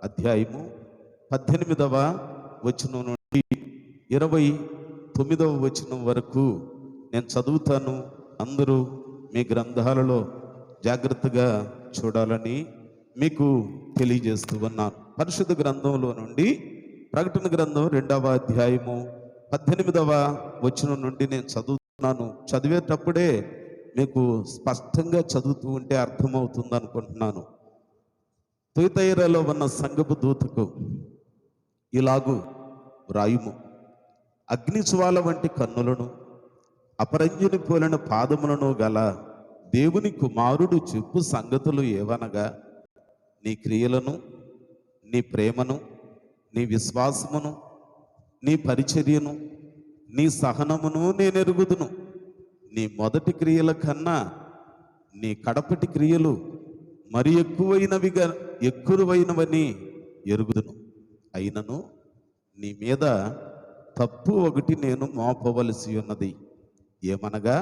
అధ్యాయము 18వ వచనం నుండి 29వ వచనం వరకు నేను చదువుతాను. అందరూ మీ గ్రంథాలలో జాగ్రత్తగా చూడాలని మీకు తెలియజేస్తూ ఉన్నాను. పరిశుద్ధ గ్రంథంలో నుండి ప్రకటన గ్రంథం 2వ అధ్యాయము 18వ వచనం నుండి నేను చదువుతున్నాను. చదివేటప్పుడే మీకు స్పష్టంగా చదువుతూ ఉంటే అర్థమవుతుంది అనుకుంటున్నాను. తుయతైరలో ఉన్న సంఘపు దూతకు ఇలాగు వ్రాయుము: అగ్నిజ్వాల వంటి కన్నులను, అపరంజిని పోలిన పాదములను గల దేవుని కుమారుడు చెప్పు సంగతులు ఏవనగా, నీ క్రియలను, నీ ప్రేమను, నీ విశ్వాసమును, నీ పరిచర్యను, నీ సహనమును నేను ఎరుగుదును. నీ మొదటి క్రియల కన్నా నీ కడపటి క్రియలు మరి ఎక్కువైనవని ఎరుగుదును. అయినను నీ మీద తప్పు ఒకటి నేను మోపవలసి ఉన్నది. ఏమనగా,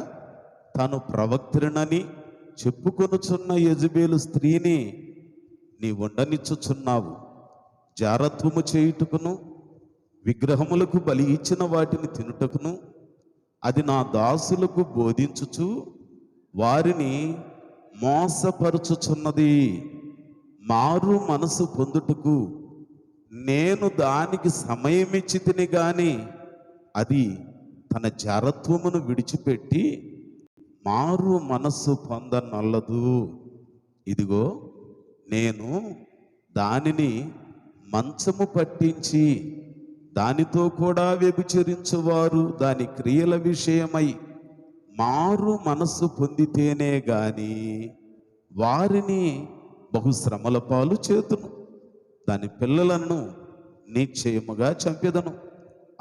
తాను ప్రవక్త్రినని చెప్పుకొనుచున్న యెజబేలు స్త్రీని నీ ఉండనిచ్చుచున్నావు. జారత్వము చేయుటకును, విగ్రహములకు బలి ఇచ్చిన వాటిని తినుటకును అది నా దాసులకు బోధించుచు వారిని మోసపరుచుచున్నది. మారు మనసు పొందుటకు నేను దానికి సమయమిచ్చి తిని గాని అది తన జారత్వమును విడిచిపెట్టి మారు మనస్సు పొందనొల్లదు. ఇదిగో, నేను దానిని మంచము పట్టించి దానితో కూడా వ్యభిచరించువారు దాని క్రియల విషయమై మారు మనస్సు పొందితేనే గాని వారిని బహుశ్రమల పాలు చేతును. దాని పిల్లలను నిశ్చయముగా చంపెదను.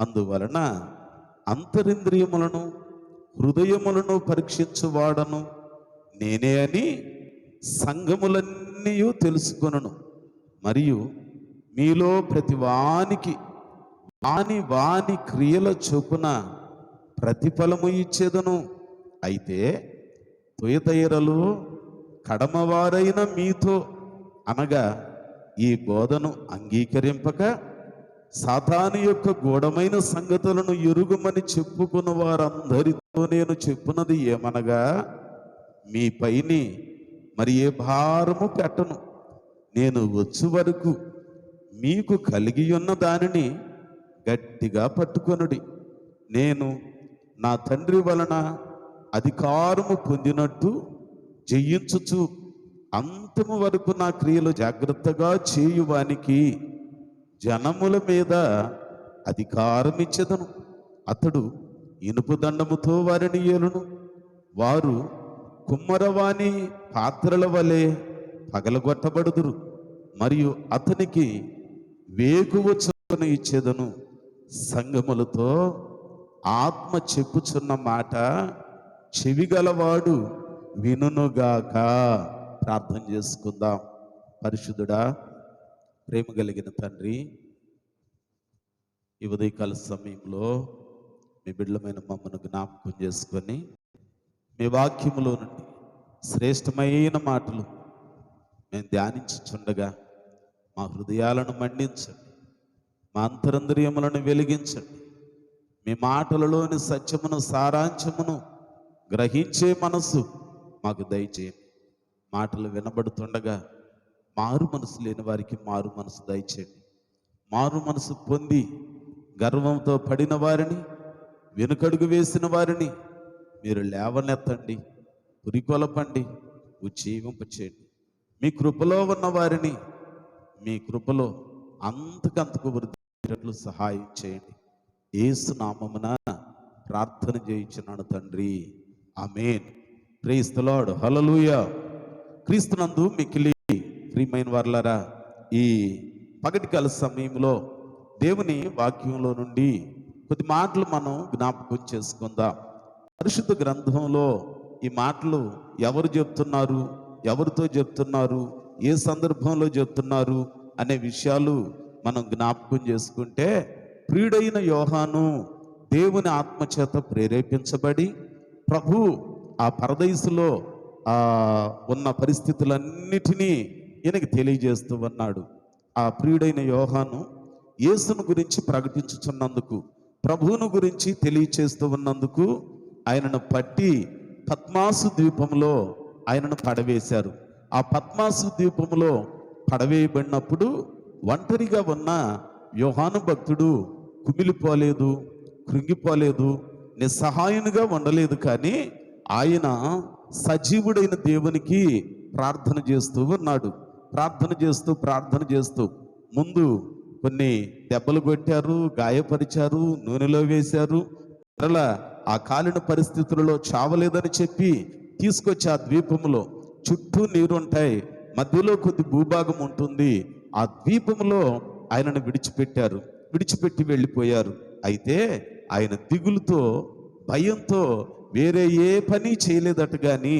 అందువలన అంతరింద్రియములను హృదయములను పరీక్షించువాడను నేనే అని సంఘములన్నీ తెలుసుకొనును. మరియు మీలో ప్రతి వానికి వాని క్రియల చొప్పున ప్రతిఫలము ఇచ్చేదను. అయితే తుయతైరలు కడమవారైన మీతో అనగా ఈ బోధను అంగీకరింపక సాతాను యొక్క గూఢమైన సంగతులను ఎరుగుమని చెప్పుకున్న వారందరితో నేను చెప్పున్నది ఏమనగా, మీ పైని మరి ఏ భారము పెట్టను. నేను వచ్చు వరకు మీకు కలిగి ఉన్న దానిని గట్టిగా పట్టుకొనుడి. నేను నా తండ్రి వలన అధికారము పొందినట్టు జయించుచు అంతము వరకు నా క్రియలు జాగ్రత్తగా చేయువానికి జనముల మీద అధికారం ఇచ్చెదను. అతడు ఇనుపు దండముతో వారిని ఏలును. వారు కుమ్మరవాణి పాత్రల వలె పగలగొట్టబడుదురు. మరియు అతనికి వేకువ చొప్పున ఇచ్చేదను. సంఘములతో ఆత్మ చెప్పుచున్న మాట చెవిగలవాడు వినుగాక. ప్రార్థన చేసుకుందాం. పరిశుద్ధుడా, ప్రేమ కలిగిన తండ్రి, ఈ ఉదయకాల సమయంలో మీ బిడ్డలమైన మమ్మను జ్ఞాపకం చేసుకొని మీ వాక్యములో నుండి శ్రేష్టమైన మాటలు మేము ధ్యానించుచుండగా మా హృదయాలను మండించండి, మా అంతరంద్రియములను వెలిగించండి. మీ మాటలలోని సత్యమును సారాంశమును గ్రహించే మనసు మాకు దయచేయండి. మాటలు వినబడుతుండగా మారు మనసు లేని వారికి మారు మనసు దయచేయండి. మారు మనసు పొంది గర్వంతో పడిన వారిని, వెనుకడుగు వేసిన వారిని మీరు లేవనెత్తండి, పురికొలపండి, ఉజ్జీవింపచేయండి. మీ కృపలో ఉన్న వారిని మీ కృపలో అంతకంతకు వృద్ధిట్లు సహాయం చేయండి. యేసు నామమున ప్రార్థన చేయించున్నాను తండ్రి, ఆమేన్. ప్రైజ్ ది లార్డ్, హల్లెలూయా. క్రీస్తునందు మిక్కిలి ప్రియమైన వారలారా, ఈ పగటికాల సమయంలో దేవుని వాక్యంలో నుండి కొద్ది మాటలు మనం జ్ఞాపకం చేసుకుందాం. పరిశుద్ధ గ్రంథంలో ఈ మాటలు ఎవరు చెప్తున్నారు, ఎవరితో చెప్తున్నారు, ఏ సందర్భంలో చెప్తున్నారు అనే విషయాలు మనం జ్ఞాపకం చేసుకుంటే, ప్రియుడైన యోహాను దేవుని ఆత్మచేత ప్రేరేపించబడి ప్రభు ఆ పరదైసులో ఉన్న పరిస్థితులన్నిటినీ ఈయనకి తెలియజేస్తూ ఉన్నాడు. ఆ ప్రియుడైన యోహాను యేసును గురించి ప్రకటించుచున్నందుకు, ప్రభువును గురించి తెలియచేస్తూ ఉన్నందుకు ఆయనను పట్టి పద్మాసు ద్వీపంలో ఆయనను పడవేశారు. ఆ పద్మాసు ద్వీపంలో పడవేయబడినప్పుడు ఒంటరిగా ఉన్న యోహాను భక్తుడు కుమిలిపోలేదు, కృంగిపోలేదు, నిస్సహాయునిగా ఉండలేదు. కానీ ఆయన సజీవుడైన దేవునికి ప్రార్థన చేస్తూ ఉన్నాడు. ప్రార్థన చేస్తూ ముందు కొన్ని దెబ్బలు కొట్టారు, గాయపరిచారు, నూనెలో వేశారు. మరలా ఆ కాలిన పరిస్థితులలో చావలేదని చెప్పి తీసుకొచ్చి ఆ ద్వీపంలో చుట్టూ నీరుంటాయి, మధ్యలో కొద్ది భూభాగం ఉంటుంది. ఆ ద్వీపంలో ఆయనను విడిచిపెట్టి వెళ్ళిపోయారు. అయితే ఆయన దిగులుతో, భయంతో వేరే ఏ పని చేయలేదట. కానీ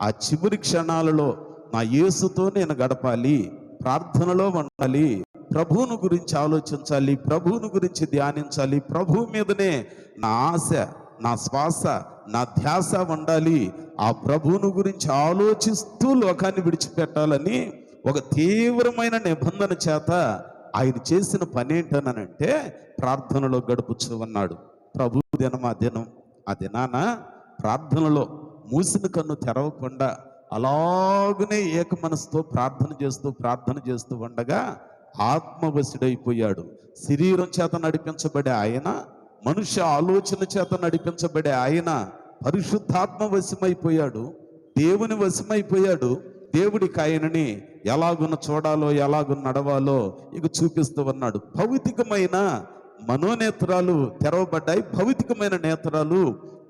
ఆ చివరి క్షణాలలో నా యేసుతో నేను గడపాలి, ప్రార్థనలో ఉండాలి, ప్రభువును గురించి ఆలోచించాలి, ప్రభువును గురించి ధ్యానించాలి, ప్రభువు మీదనే నా ఆశ, నా శ్వాస, నా ధ్యాస ఉండాలి, ఆ ప్రభువును గురించి ఆలోచిస్తూ లోకాన్ని విడిచిపెట్టాలని ఒక తీవ్రమైన నిబంధన చేత ఆయన చేసిన పని ఏంటనంటే ప్రార్థనలో గడుపుచూ ఉన్నాడు. ప్రభు దినం ఆ దినాన ప్రార్థనలో మూసిన కన్ను తెరవకుండా అలాగనే ఏక మనసుతో ప్రార్థన చేస్తూ ఉండగా ఆత్మవశుడైపోయాడు. శరీరం చేత నడిపించబడే ఆయన, మనుష్య ఆలోచన చేత నడిపించబడే ఆయన పరిశుద్ధాత్మ వశమైపోయాడు, దేవుని వశమైపోయాడు. దేవుడికి ఆయనని ఎలాగున్న చూడాలో, ఎలాగున్న నడవాలో ఇక చూపిస్తూ ఉన్నాడు. భౌతికమైన మనోనేత్రాలు తెరవబడ్డాయి, భౌతికమైన నేత్రాలు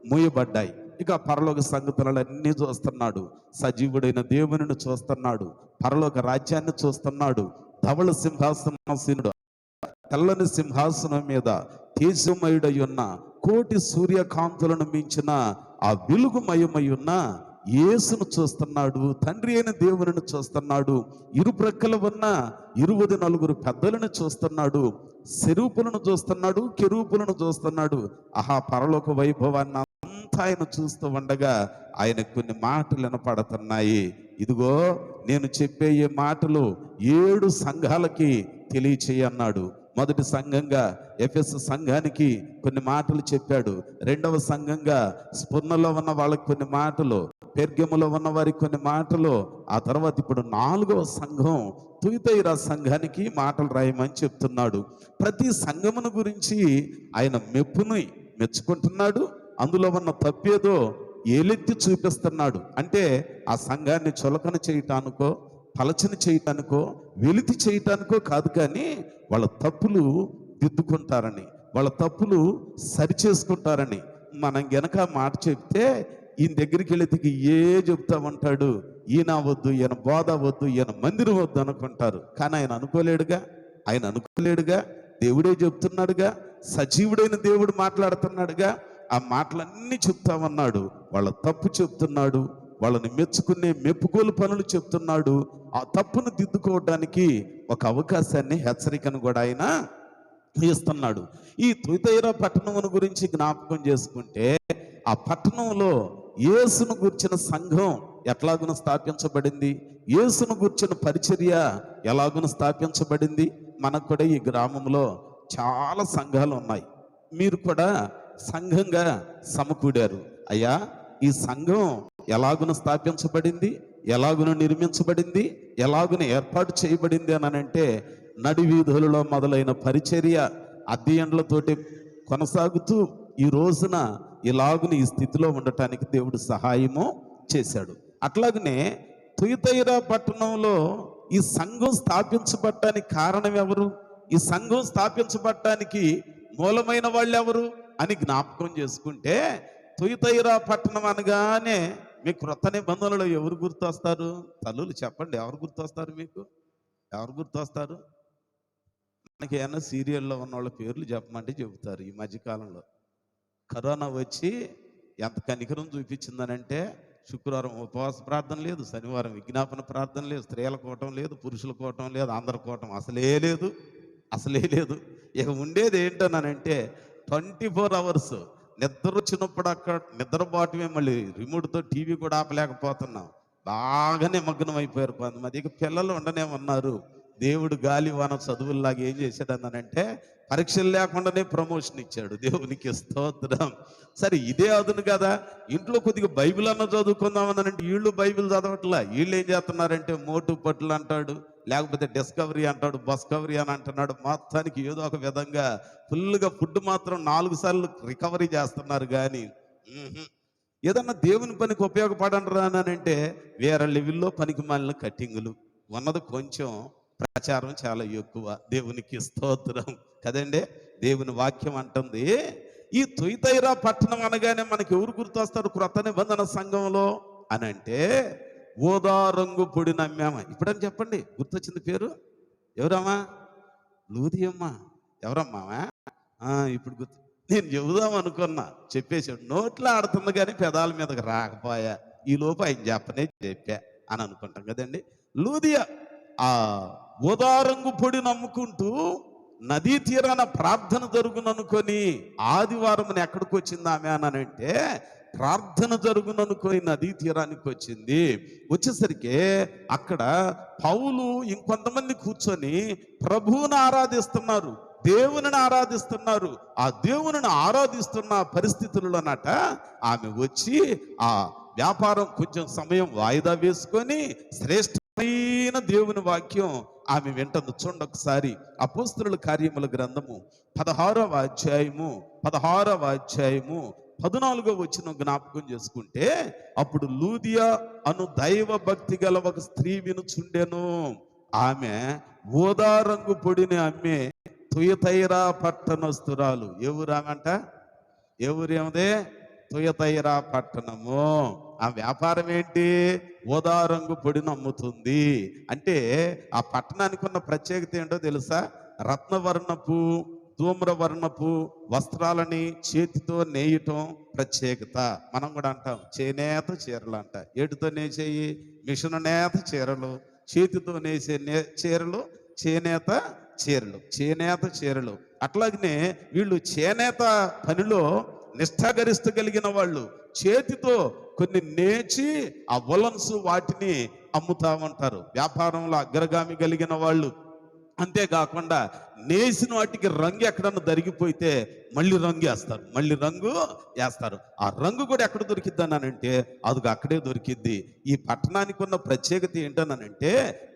మూయబడ్డాయి. ఇక పరలోక సంగతులన్నీ చూస్తున్నాడు, సజీవుడైన దేవునిని చూస్తున్నాడు, పరలోక రాజ్యాన్ని చూస్తున్నాడు. ధవళ సింహాసనాసీనుడు, తెల్లని సింహాసనం మీద తేజమయుడై ఉన్న, కోటి సూర్యకాంతులను మించిన ఆ వెలుగుమయమై ఉన్న యేసును చూస్తున్నాడు, తండ్రి అయిన దేవునిని చూస్తున్నాడు. ఇరుప్రక్కల ఉన్న 24 పెద్దలను చూస్తున్నాడు, సెరూపులను చూస్తున్నాడు, కెరూపులను చూస్తున్నాడు. ఆహా, పరలోక వైభవాన్ని అంతా ఆయన చూస్తూ ఉండగా ఆయన కొన్ని మాటలు వినపడుతున్నాయి. ఇదిగో నేను చెప్పే ఈ మాటలు 7 సంఘాలకి తెలియచేయన్నాడు. మొదటి సంఘంగా ఎఫెసు సంఘానికి కొన్ని మాటలు చెప్పాడు. రెండవ సంఘంగా స్పుర్ణలో ఉన్న వాళ్ళకి కొన్ని మాటలు, పెర్గెములో ఉన్న వారికి కొన్ని మాటలు. ఆ తర్వాత ఇప్పుడు 4వ సంఘం తుయతైరా సంఘానికి మాటలు రాయమని చెప్తున్నాడు. ప్రతి సంఘమును గురించి ఆయన మెచ్చుకుంటున్నాడు. అందులో ఉన్న తప్పేదో ఏలెత్తి చూపిస్తున్నాడు. అంటే ఆ సంఘాన్ని చులకన చేయటానికో, పలచన చేయటానికో, వెలితి చేయటానికో కాదు, కానీ వాళ్ళ తప్పులు దిద్దుకుంటారని, వాళ్ళ తప్పులు సరిచేసుకుంటారని. మనం గనక మాట చెప్తే ఈయన దగ్గరికి వెళితే ఏ చెప్తా ఉంటాడు, ఈయన వద్దు, ఈయన బోధ వద్దు, ఈయన మందిరం వద్దు అనుకుంటారు. కానీ ఆయన అనుకోలేడుగా, దేవుడే చెప్తున్నాడుగా, సజీవుడైన దేవుడు మాట్లాడుతున్నాడుగా. ఆ మాటలన్నీ చెప్తామన్నాడు. వాళ్ళ తప్పు చెప్తున్నాడు, వాళ్ళని మెచ్చుకునే మెప్పుకోలు పనులు చెప్తున్నాడు. ఆ తప్పును దిద్దుకోవడానికి ఒక అవకాశాన్ని, హెచ్చరికను కూడా ఆయన ఇస్తున్నాడు. ఈ తుయతైరా పట్టణమును గురించి జ్ఞాపకం చేసుకుంటే, ఆ పట్టణంలో యేసును గూర్చిన సంఘం ఎట్లాగున స్థాపించబడింది, యేసును గూర్చిన పరిచర్య ఎలాగున స్థాపించబడింది. మనకు కూడా ఈ గ్రామంలో చాలా సంఘాలు ఉన్నాయి. మీరు కూడా సంఘంగా సమకూడారు. అయ్యా, ఈ సంఘం ఎలాగున స్థాపించబడింది, ఎలాగున నిర్మించబడింది, ఎలాగున ఏర్పాటు చేయబడింది అని అంటే, నడి వీధులలో మొదలైన పరిచర్య అధ్యయనాలతోటి కొనసాగుతూ ఈ రోజున ఇలాగున ఈ స్థితిలో ఉండటానికి దేవుడు సహాయము చేశాడు. అట్లాగనే తుయతైరా పట్టణంలో ఈ సంఘం స్థాపించబడటానికి కారణం ఎవరు, ఈ సంఘం స్థాపించబడటానికి మూలమైన వాళ్ళు ఎవరు అని జ్ఞాపకం చేసుకుంటే, తుయతైరా పట్టణం అనగానే మీకు క్రొత్త నిబంధనలో ఎవరు గుర్తొస్తారు? తల్లులు చెప్పండి, ఎవరు గుర్తొస్తారు? మీకు ఎవరు గుర్తొస్తారు? మనకి ఏమన్నా సీరియల్లో ఉన్న వాళ్ళ పేర్లు చెప్పమంటే చెబుతారు. ఈ మధ్యకాలంలో కరోనా వచ్చి ఎంత కనికరం చూపించిందనంటే, శుక్రవారం ఉపవాస ప్రార్థన లేదు, శనివారం విజ్ఞాపన ప్రార్థన లేదు, స్త్రీల కూటం లేదు, పురుషుల కూటం లేదు, అందరి కూటం అసలే లేదు. ఇక ఉండేది ఏంటనంటే 24 hours నిద్ర వచ్చినప్పుడు అక్కడ నిద్రపోవటమే. మళ్ళీ రిమోట్తో టీవీ కూడా ఆపలేకపోతున్నాం. బాగా నిమగ్నం అయిపోయారు కొంతమంది. ఇక పిల్లలు ఉండనే ఉన్నారు, దేవుడు గాలి వాన చదువుల్లాగా ఏం చేశాడు అన్నానంటే పరీక్షలు లేకుండానే ప్రమోషన్ ఇచ్చాడు. దేవునికి స్తోత్రం. సరే, ఇదే అదును కదా, ఇంట్లో కొద్దిగా బైబిల్ అన్న చదువుకుందాం అన్నానంటే వీళ్ళు బైబిల్ చదవట్లా. వీళ్ళు ఏం చేస్తున్నారంటే మోటు పట్లు అంటాడు, లేకపోతే డిస్కవరీ అంటాడు, బస్కవరీ అని అంటున్నాడు. మొత్తానికి ఏదో ఒక విధంగా ఫుల్గా ఫుడ్ మాత్రం 4 సార్లు రికవరీ చేస్తున్నారు. కానీ ఏదన్నా దేవుని పనికి ఉపయోగపడనరా అంటే వేరే లెవెల్లో పనికి మాలిన కట్టింగులు ఉన్నది, కొంచెం ప్రచారం చాలా ఎక్కువ. దేవునికి స్తోత్రం కదండి. దేవుని వాక్యం అంటుంది, ఈ తుయతైరా పట్టణం అనగానే మనకి ఎవరు గుర్తొస్తారు క్రొత్త నిబంధన సంఘంలో అని అంటే ఊదా రంగు పొడి నమ్మామా. ఇప్పుడని చెప్పండి, గుర్తొచ్చింది పేరు ఎవరమ్మా? లూదియమ్మ. ఎవరమ్మా? ఇప్పుడు గుర్తు, నేను చెబుదాం అనుకున్నా, చెప్పేశాడు. నోట్లో ఆడుతుంది కానీ పెదాల మీదకి రాకపోయా. ఈ లోపు ఆయన చెప్పా అని అనుకుంటాం కదండి. లూదియా ఆ ఊదారంగు పొడి నమ్ముకుంటూ నదీ తీరాన ప్రార్థన జరుగుననుకొని ఆదివారం ఎక్కడికి వచ్చింది ఆమె అనంటే ప్రార్థన జరుగుననుకొని నదీ తీరానికి వచ్చింది. వచ్చేసరికి అక్కడ పౌలు ఇంకొంతమంది కూర్చొని ప్రభువుని ఆరాధిస్తున్నారు, దేవుని ఆరాధిస్తున్నారు. ఆ దేవుని ఆరాధిస్తున్న పరిస్థితులలోనట ఆమె వచ్చి ఆ వ్యాపారం కొంచెం సమయం వాయిదా వేసుకొని శ్రేష్టమైన దేవుని వాక్యం ఆమె వింటుంది. చూడండి ఒకసారి అపోస్తలుల కార్యముల గ్రంథము 16వ అధ్యాయము 14వ వచనం జ్ఞాపకం చేసుకుంటే, అప్పుడు లూదియా అను దైవ భక్తి గల ఒక స్త్రీ వినుచుండెను. ఆమె ఊదా రంగు పొడిని అమ్మే తుయతైరా పట్టణస్తురాలు. ఎవరామంట? ఎవరేమదే? తుయతైరా పట్టణము. ఆ వ్యాపారం ఏంటి? ఊదా రంగు పొడిని అమ్ముతుంది. అంటే ఆ పట్టణానికి ఉన్న ప్రత్యేకత ఏంటో తెలుసా? రత్నవర్ణపు ధూమ్రవర్ణపు వస్త్రాలని చేతితో నేయటం ప్రత్యేకత. మనం కూడా అంటాం చేనేత చీరలు అంట. ఏటితో నేసేయి? మిషన్ నేత చీరలు. చేతితో నేసే చీరలు చేనేత చీరలు. అట్లాగనే వీళ్ళు చేనేత పనిలో నిష్ఠాగరిష్ట కలిగిన వాళ్ళు. చేతితో కొన్ని నేచి ఆ వలన్స్ వాటిని అమ్ముతా ఉంటారు. వ్యాపారంలో అగ్రగామి కలిగిన వాళ్ళు. అంతేకాకుండా నేసిన వాటికి రంగు ఎక్కడన్నా దరిగిపోతే మళ్ళీ రంగు వేస్తారు. ఆ రంగు కూడా ఎక్కడ దొరికిద్ది అనంటే అది అక్కడే దొరికిద్ది. ఈ పట్టణానికి ఉన్న ప్రత్యేకత ఏంటనంటే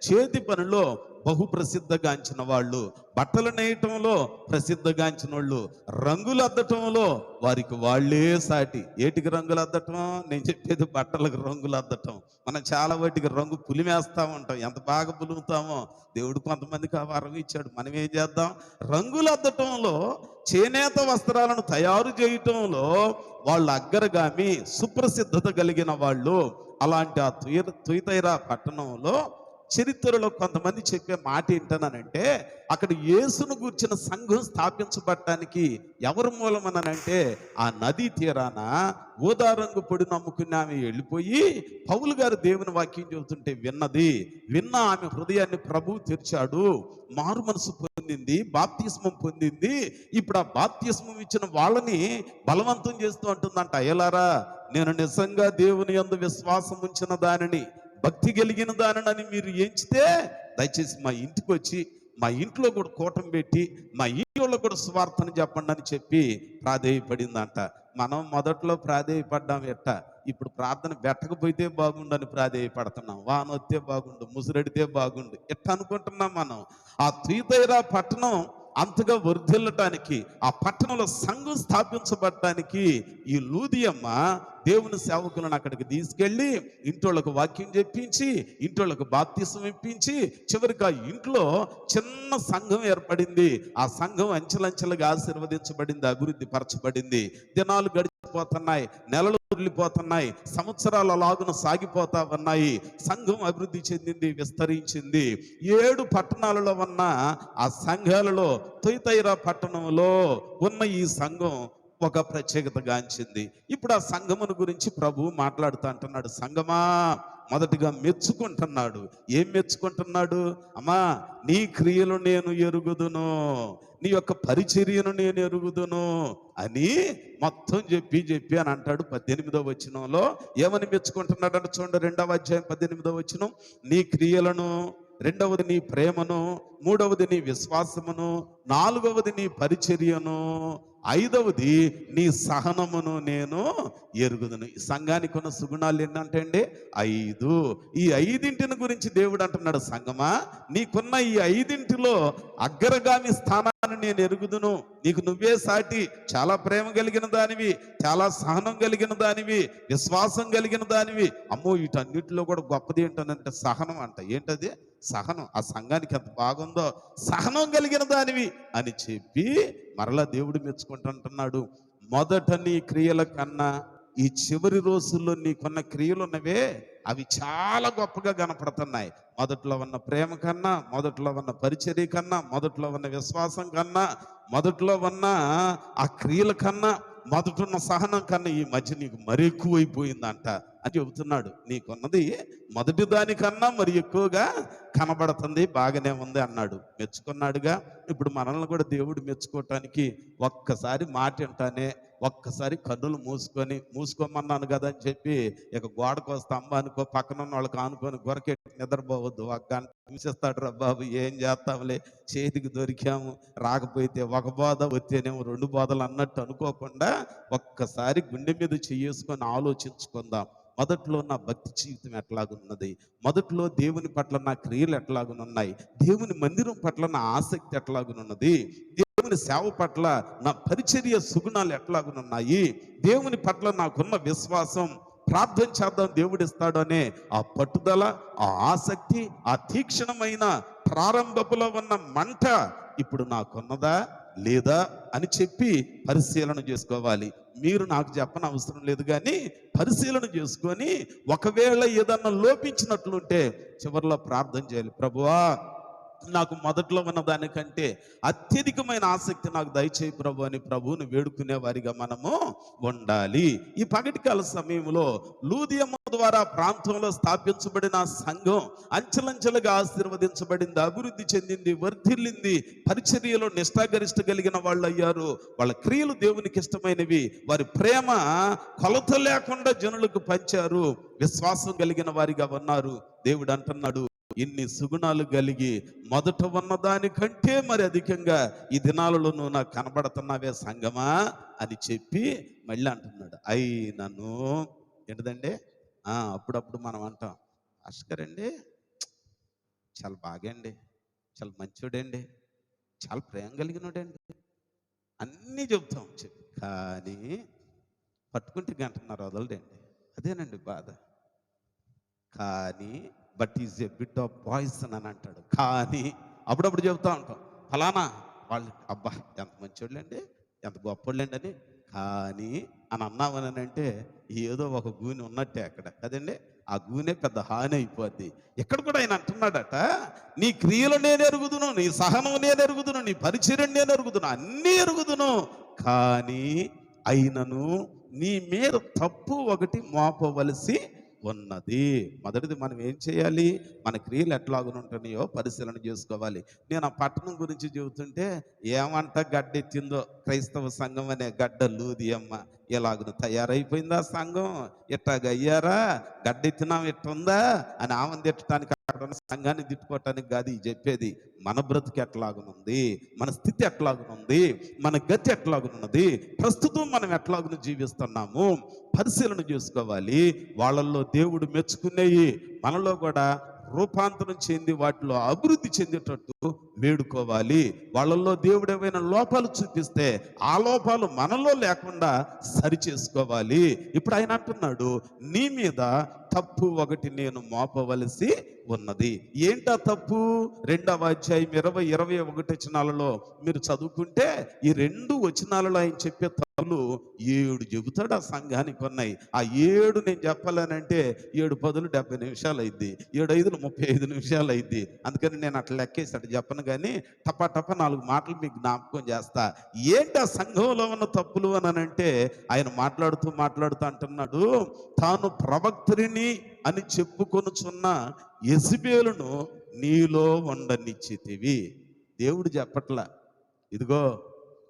చేతి పనిలో బహు ప్రసిద్ధగాంచిన వాళ్ళు, బట్టలు నేయటంలో ప్రసిద్ధగాంచిన వాళ్ళు, రంగులు అద్దటంలో వారికి వాళ్ళే సాటి. ఏటికి రంగులు అద్దటం? నేను చెప్పేది బట్టలకు రంగులు అద్దటం. మనం చాలా వాటికి రంగు పులిమేస్తా ఉంటాం. ఎంత బాగా పులుముతామో. దేవుడు కొంతమందికి ఆ వరం ఇచ్చాడు. మనం ఏం చేద్దాం? రంగులు అద్దటంలో, చేనేత వస్త్రాలను తయారు చేయటంలో వాళ్ళు అగ్రగామి, సుప్రసిద్ధత కలిగిన వాళ్ళు. అలాంటి ఆ తుయతైరా పట్టణంలో చరిత్రలో కొంతమంది చెప్పే మాట ఏంటనంటే అక్కడ యేసును గూర్చిన సంఘం స్థాపించబడటానికి ఎవరు మూలమనంటే ఆ నదీ తీరాన ఊదా రంగు పొడి నమ్ముకుని ఆమె వెళ్ళిపోయి పౌలు గారు దేవుని వాక్యం చెబుతుంటే విన్న ఆమె హృదయాన్ని ప్రభువు తెరిచాడు. మారు మనసు పొందింది, బాప్తిస్మం పొందింది. ఇప్పుడు ఆ బాప్తిస్మం ఇచ్చిన వాళ్ళని బలవంతం చేస్తూ అంటుందంట, అయ్యలారా, నేను నిజంగా దేవుని యందు విశ్వాసం ఉంచిన దానిని, భక్తి కలిగిన దానిని మీరు ఎంచితే దయచేసి మా ఇంటికి వచ్చి మా ఇంట్లో కూడా కూటం పెట్టి మా ఇంట్లో కూడా స్వార్థను చెప్పండి అని చెప్పి ప్రాధేయపడిందంట. మనం మొదట్లో ప్రాధేయపడ్డాం ఎట్ట, ఇప్పుడు ప్రార్థన పెట్టకపోతే బాగుండని ప్రాధేయపడుతున్నాం. వానొత్తే బాగుండు, ముసురెడితే బాగుండు ఎట్ట అనుకుంటున్నాం మనం. ఆ తుయతైరా పట్టణం అంతగా వర్ధిల్లటానికి, ఆ పట్టణంలో సంఘం స్థాపించబడటానికి ఈ లూదియమ్మ దేవుని సేవకులను అక్కడికి తీసుకెళ్ళి ఇంట్లోకి వాక్యం చెప్పించి, ఇంట్లోకి బాప్తిసం ఇప్పించి, చివరికి ఆ ఇంట్లో చిన్న సంఘం ఏర్పడింది. ఆ సంఘం అంచెలంచెలుగా ఆశీర్వదించబడింది, అభివృద్ధి పరచబడింది. దినాలు గడిచిపోతున్నాయి, నెలలు వదిలిపోతున్నాయి, సంవత్సరాల లాగున సాగిపోతా ఉన్నాయి. సంఘం అభివృద్ధి చెందింది, విస్తరించింది. 7 పట్టణాలలో ఉన్న ఆ సంఘాలలో తుయతైరా పట్టణంలో ఉన్న ఈ సంఘం ఒక ప్రత్యేకత గాంచింది. ఇప్పుడు ఆ సంఘమును గురించి ప్రభువు మాట్లాడుతూ అంటున్నాడు, సంఘమా మొదటిగా మెచ్చుకుంటున్నాడు. ఏం మెచ్చుకుంటున్నాడు? అమ్మా, నీ క్రియలు నేను ఎరుగుదును, నీ యొక్క పరిచర్యను నేను ఎరుగుదును అని మొత్తం చెప్పి అని అంటాడు. 18వ వచనంలో ఏమని మెచ్చుకుంటున్నాడు అంటే చూడండి, 2వ అధ్యాయం 18వ వచనం, నీ క్రియలను రెండవది నీ ప్రేమను, మూడవది నీ విశ్వాసమును, నాలుగవది నీ పరిచర్యను, ఐదవది నీ సహనమును నేను ఎరుగుదును. ఈ సంఘానికి ఉన్న సుగుణాలు ఏంటంటే అండి 5. ఈ 5 గురించి దేవుడు అంటున్నాడు, సంగమా నీకున్న ఈ 5 అగ్రగామి స్థానాన్ని నేను ఎరుగుదును. నీకు నువ్వే సాటి. చాలా ప్రేమ కలిగిన దానివి, చాలా సహనం కలిగిన దానివి, విశ్వాసం కలిగిన దానివి. అమ్మో, వీటన్నిటిలో కూడా గొప్పది ఏంటంటే సహనం అంట. ఏంటది? సహనం. ఆ సంఘానికి ఎంత బాగుందో, సహనం కలిగిన దానివి అని చెప్పి మరలా దేవుడు మెచ్చుకుంటుంటున్నాడు. మొదట నీ క్రియల కన్నా ఈ చివరి రోజుల్లో నీకున్న క్రియలు ఉన్నవే అవి చాలా గొప్పగా కనపడుతున్నాయి. మొదట్లో ఉన్న ప్రేమ కన్నా, మొదట్లో ఉన్న పరిచర్య కన్నా, మొదట్లో ఉన్న విశ్వాసం కన్నా, మొదట్లో ఉన్న ఆ క్రియల కన్నా, మొదటున్న సహనం కన్నా ఈ మధ్య నీకు మరి ఎక్కువైపోయిందంట అని చెబుతున్నాడు. నీకున్నది మొదటి దానికన్నా మరి ఎక్కువగా కనబడుతుంది, బాగానే ఉంది అన్నాడు. మెచ్చుకున్నాడుగా. ఇప్పుడు మనల్ని కూడా దేవుడు మెచ్చుకోవటానికి ఒక్కసారి మాట వింటానే, ఒక్కసారి కన్నులు మూసుకోమన్నాను కదా అని చెప్పి ఇక గోడకో స్తంభానికో పక్కన ఉన్న వాళ్ళకి ఆనుకొని గొరకెట్టి నిద్రపోవద్దు. ఒక గంట హింసిస్తాడు రా బాబు, ఏం చేస్తాంలే, చేతికి దొరికాము, రాకపోతే ఒక బోధ వచ్చేనేమో 2 బోధలు అన్నట్టు అనుకోకుండా ఒక్కసారి గుండె మీద చేసుకొని ఆలోచించుకుందాం. మొదట్లో నా భక్తి జీవితం ఎట్లాగున్నది, మొదట్లో దేవుని పట్ల నా క్రియలు ఎట్లాగునున్నాయి, దేవుని మందిరం పట్ల నా ఆసక్తి ఎట్లాగునున్నది, దేవుని సేవ పట్ల నా పరిచర్య సుగుణాలు ఎట్లాగునున్నాయి, దేవుని పట్ల నాకున్న విశ్వాసం, ప్రార్థన చేద్దాం దేవుడు ఇస్తాడు అనే ఆ పట్టుదల, ఆ ఆసక్తి, ఆ తీక్షణమైన ప్రారంభపులో ఉన్న మంట ఇప్పుడు నాకున్నదా లేదా అని చెప్పి పరిశీలన చేసుకోవాలి. మీరు నాకు చెప్పని అవసరం లేదు, కానీ పరిశీలన చేసుకొని ఒకవేళ ఏదన్నా లోపించినట్లుంటే చివరిలో ప్రార్థన చేయాలి. ప్రభువా, నాకు మొదట్లో ఉన్న దానికంటే అత్యధికమైన ఆసక్తి నాకు దయచేయి ప్రభు అని ప్రభువుని వేడుకునే వారిగా మనము ఉండాలి. ఈ పగటికాల సమయంలో లూదియమ్మ ద్వారా ప్రాంతంలో స్థాపించబడిన సంఘం అంచెలంచెలుగా ఆశీర్వదించబడింది, అభివృద్ధి చెందింది, వర్ధిల్లింది, పరిచర్యలో నిష్ఠాగరిష్ట కలిగిన వాళ్ళు అయ్యారు. వాళ్ళ క్రియలు దేవునికి ఇష్టమైనవి, వారి ప్రేమ కొలత లేకుండా జనులకు పంచారు, విశ్వాసం కలిగిన వారిగా ఉన్నారు. దేవుడు అంటున్నాడు, ఇన్ని సుగుణాలు కలిగి మొదట ఉన్నదానికంటే మరి అధికంగా ఈ దినాలలో నువ్వు నాకు కనబడుతున్నావే సంగమా అని చెప్పి మళ్ళీ అంటున్నాడు. అయినను ఏంటదండి, అప్పుడప్పుడు మనం అంటాం, భాస్కర్ అండి చాలా బాగండి, చాలా మంచోడండి, చాలా ప్రేమ కలిగినోడండి అన్నీ చెబుతాం. చెప్పి కానీ పట్టుకుంటే గంటన్నర వదలడండి. అదేనండి బాధ. కానీ but is a bit of poison అని అంటాడు. కానీ అప్పుడప్పుడు చెబుతూ ఉంటాం, ఫలానా వాళ్ళు అబ్బా ఎంత మంచోళ్ళండి, ఎంత గొప్పోళ్ళండి అని. కానీ అని అన్నామని అంటే ఏదో ఒక గూనె ఉన్నట్టే అక్కడ కదండి. ఆ గూనె పెద్ద హాని అయిపోద్ది. ఇక్కడ కూడా ఆయన అంటున్నాడట, నీ క్రియలు నేను ఎరుగుదును, నీ సహనం నేను ఎరుగుదును, నీ పరిచర్యను నేను ఎరుగుదును, అన్నీ ఎరుగుదును, కానీ అయినను నీ మీద తప్పు ఒకటి మోపవలసి ఉన్నది. మొదటిది మనం ఏం చేయాలి, మన క్రియలు ఎట్లాగునుంటున్నాయో పరిశీలన చేసుకోవాలి. నేను ఆ పట్టణం గురించి చెబుతుంటే ఏమంట గడ్డెత్తిందో క్రైస్తవ సంఘం అనే గడ్డ లూదియమ్మ. ఎలాగును తయారైపోయిందా సంఘం, ఇట్టాగయ్యారా, గడ్డెత్తినాం ఇట్టుందా అని ఆమెను తిట్టడానికి, అక్కడ ఉన్న సంఘాన్ని తిట్టుకోవటానికి కాదు చెప్పేది. మన బ్రతుకు ఎట్లాగునుంది, మన స్థితి ఎట్లాగునుంది, మన గతి ఎట్లాగునున్నది, ప్రస్తుతం మనం ఎట్లాగును జీవిస్తున్నాము పరిశీలన చేసుకోవాలి. వాళ్ళల్లో దేవుడు మెచ్చుకునేవి మనలో కూడా రూపాంతరం చెంది వాటిలో అభివృద్ధి చెందేటట్టు వేడుకోవాలి. వాళ్ళల్లో దేవుడు ఏమైనా లోపాలు చూపిస్తే ఆ లోపాలు మనలో లేకుండా సరి చేసుకోవాలి. ఇప్పుడు ఆయన అంటున్నాడు, నీ మీద తప్పు ఒకటి నేను మోపవలసి ఉన్నది. ఏంటా తప్పు? 2వ అధ్యాయం 20-21 వచనాలలో మీరు చదువుకుంటే ఈ 2 వచనాలలో ఆయన చెప్పే తప్పులు 7 చెబుతాడు. ఆ సంఘానికి ఉన్నాయి. ఆ 7 నేను చెప్పాలనంటే 7 పదులు 70 నిమిషాలు అయింది, 7 5 35 నిమిషాలు అయింది. అందుకని నేను అట్లా లెక్కేసాడు చెప్పను, కానీ టపా 4 మాటలు మీకు జ్ఞాపకం చేస్తా. ఏంటి ఆ సంఘంలో ఉన్న తప్పులు అని అంటే ఆయన మాట్లాడుతూ అంటున్నాడు, తాను ప్రవక్త్రిని అని చెప్పుకొనుచున్న యెజబెలును నీలో ఉండనిచ్చితివి. దేవుడు చెప్పట్లా, ఇదిగో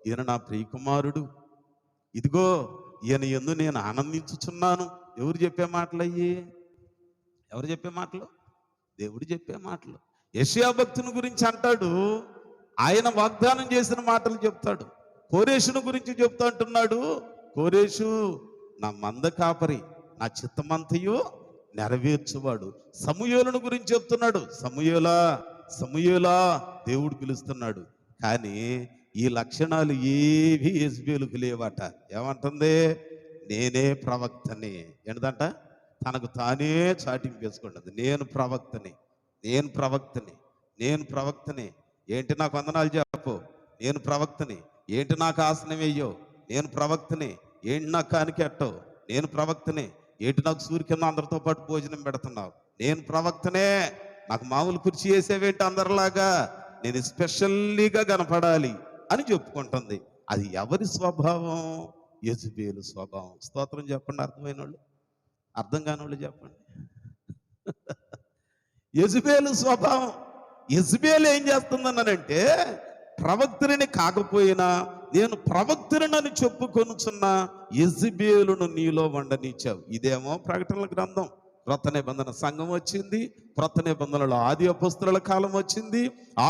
ఈయన నా ప్రియకుమారుడు, ఇదిగో ఈయన యందు నేను ఆనందించుచున్నాను. ఎవరు చెప్పే మాటలు అయ్యి? ఎవరు చెప్పే మాటలు? దేవుడు చెప్పే మాటలు. యెషయా భక్తుని గురించి అంటాడు, ఆయన వాగ్దానం చేసిన మాటలు చెప్తాడు. కోరేషుని గురించి చెప్తా అంటున్నాడు, కోరేషు నా మంద కాపరి, నా చిత్తమంతయు నెరవేర్చువాడు. సమూయేలును గురించి చెప్తున్నాడు, సమూయేలా సమూయేలా దేవుడు పిలుస్తున్నాడు. కానీ ఈ లక్షణాలు ఏవి యెజబెలుకు లేవట. ఏమంటుంది? నేనే ప్రవక్తని. ఏంటంట? తనకు తానే చాటింపు వేసుకుంటుంది. నేను ప్రవక్తని, నేను ప్రవక్తని, నేను ప్రవక్తని. ఏంటి నాకు వందనాలు చెప్పు, నేను ప్రవక్తని. ఏంటి నాకు ఆసనం వేయో, నేను ప్రవక్తని. ఏంటి నాకు కానికెట్టో, నేను ప్రవక్తని. ఏంటి నాకు సూర్య కింద అందరితో పాటు భోజనం పెడుతున్నావు, నేను ప్రవక్తనే. నాకు మామూలు కుర్చీ వేసేవేంటి అందరిలాగా, నేను స్పెషల్లీగా కనపడాలి అని చెప్పుకుంటుంది. అది ఎవరి స్వభావం? యెజబెలు స్వభావం. స్తోత్రం చెప్పండి. అర్థమైన వాళ్ళు, అర్థం కాని వాళ్ళు చెప్పండి. యెజబెలు స్వభావం. యెజబెలు ఏం చేస్తుందనంటే, ప్రవక్తని కాకపోయినా నేను ప్రవక్తనని చెప్పుకొనుచున్న యెజబెలును నీలో వండనిచ్చావు. ఇదేమో ప్రకటనల గ్రంథం. క్రొత్త నిబంధన సంఘం వచ్చింది. క్రొత్త నిబంధనలో ఆది అపోస్తలుల కాలం వచ్చింది.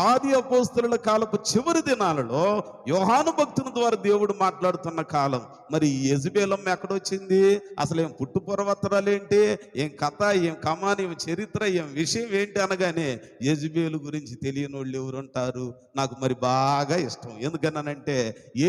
ఆది అపోస్తలుల కాలపు చివరి దినాలలో యోహాను భక్తుని ద్వారా దేవుడు మాట్లాడుతున్న కాలం. మరి యెజబెలమ్మ ఎక్కడొచ్చింది? అసలు ఏం పుట్టుపూర్వోత్తరాలేంటి, ఏం కథ, ఏం కమాని, ఏం చరిత్ర, ఏం విషయం ఏంటి అనగానే యెజబెలు గురించి తెలియని వాళ్ళు ఎవరుంటారు? నాకు మరి బాగా ఇష్టం. ఎందుకన్నానంటే,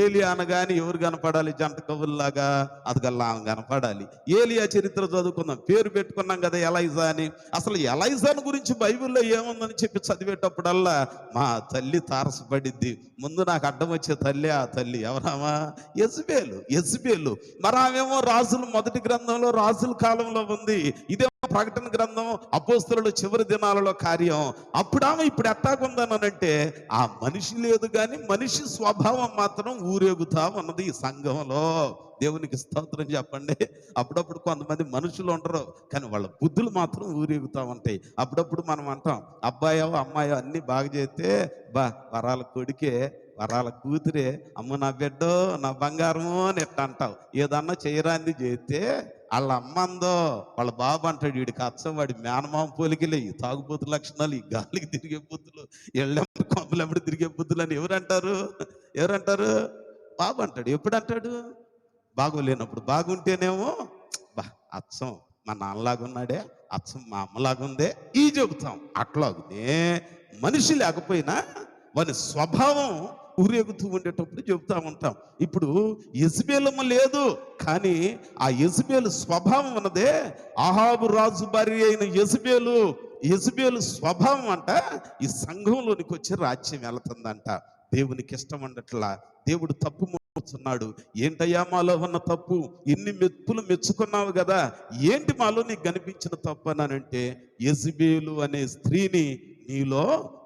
ఏలియా అనగానే ఎవరు కనపడాలి? జంట కవుల్లాగా అదిగల్లా ఆమె కనపడాలి. ఏలియా చరిత్ర చదువుకుందాం, పేరు పెట్టుకున్నాం కదా ఎలైజా అని. అసలు ఎలైజాను గురించి బైబిల్లో ఏముందని చెప్పి చదివేటప్పుడల్లా మా తల్లి తారసపడిద్ది. ముందు నాకు అడ్డం వచ్చే తల్లి, ఆ తల్లి ఎవరామా? యెజబెలు. యెజబెలు. మరి ఆమెమో రాజుల మొదటి గ్రంథంలో రాజుల కాలంలో ఉంది. ఇదే ప్రకటన గ్రంథం అపోస్తలుల చివరి దినాలలో కార్యం. అప్పుడు ఆమె ఇప్పుడు ఎట్టాగుందనంటే, ఆ మనిషి లేదు కానీ మనిషి స్వభావం మాత్రం ఊరేగుతా ఉన్నది ఈ సంఘంలో. దేవునికి స్తోత్రం చెప్పండి. అప్పుడప్పుడు కొంతమంది మనుషులు ఉండరు, కానీ వాళ్ళ బుద్ధులు మాత్రం ఊరేగుతూ ఉంటాయి. అప్పుడప్పుడు మనం అంటాం, అబ్బాయో అమ్మాయో అన్ని బాగా చేస్తే వరాల కొడుకే, వరాల కూతురే, అమ్మ నా బిడ్డో, నా బంగారమో అని ఎట్లా అంటావు. ఏదన్నా చేయరాంది చేస్తే వాళ్ళ అమ్మ అందో, వాళ్ళ బాబు అంటాడు, వీడికి అచ్చం వాడి మేనమామ పోలికలే, ఈ తాగుబోతు లక్షణాలు, ఈ గాలికి తిరిగే బుద్ధులు, ఎళ్ళెంబడి కొంపలెంబడి తిరిగే బుద్ధులు అని ఎవరంటారు? ఎవరంటారు? బాబు అంటాడు. ఎప్పుడు అంటాడు? బాగోలేనప్పుడు. బాగుంటేనేమో అచ్చం మా నాన్నలాగున్నాడే, అచ్చం మా అమ్మలాగుందే ఈ చెబుతాం. అట్లాగనే మనిషి లేకపోయినా వాని స్వభావం ఊరేగుతూ ఉండేటప్పుడు చెబుతా ఉంటాం. ఇప్పుడు యెజబెలమ్మ లేదు, కానీ ఆ యెజబెలు స్వభావం ఉన్నదే, అహాబు రాజు భార్య అయిన యెజబెలు, యెజబెలు స్వభావం అంట ఈ సంఘంలోనికి వచ్చి రాజ్యం వెళుతుందంట. దేవునికి ఇష్టం ఉండట్లా. దేవుడు తప్పు మోస్తున్నాడు. ఏంటయ్యా మాలో ఉన్న తప్పు? ఇన్ని మెప్పులు మెచ్చుకున్నావు కదా, ఏంటి మాలో నీకు కనిపించిన తప్పు అనంటే, యెజబెలు అనే స్త్రీని నీలో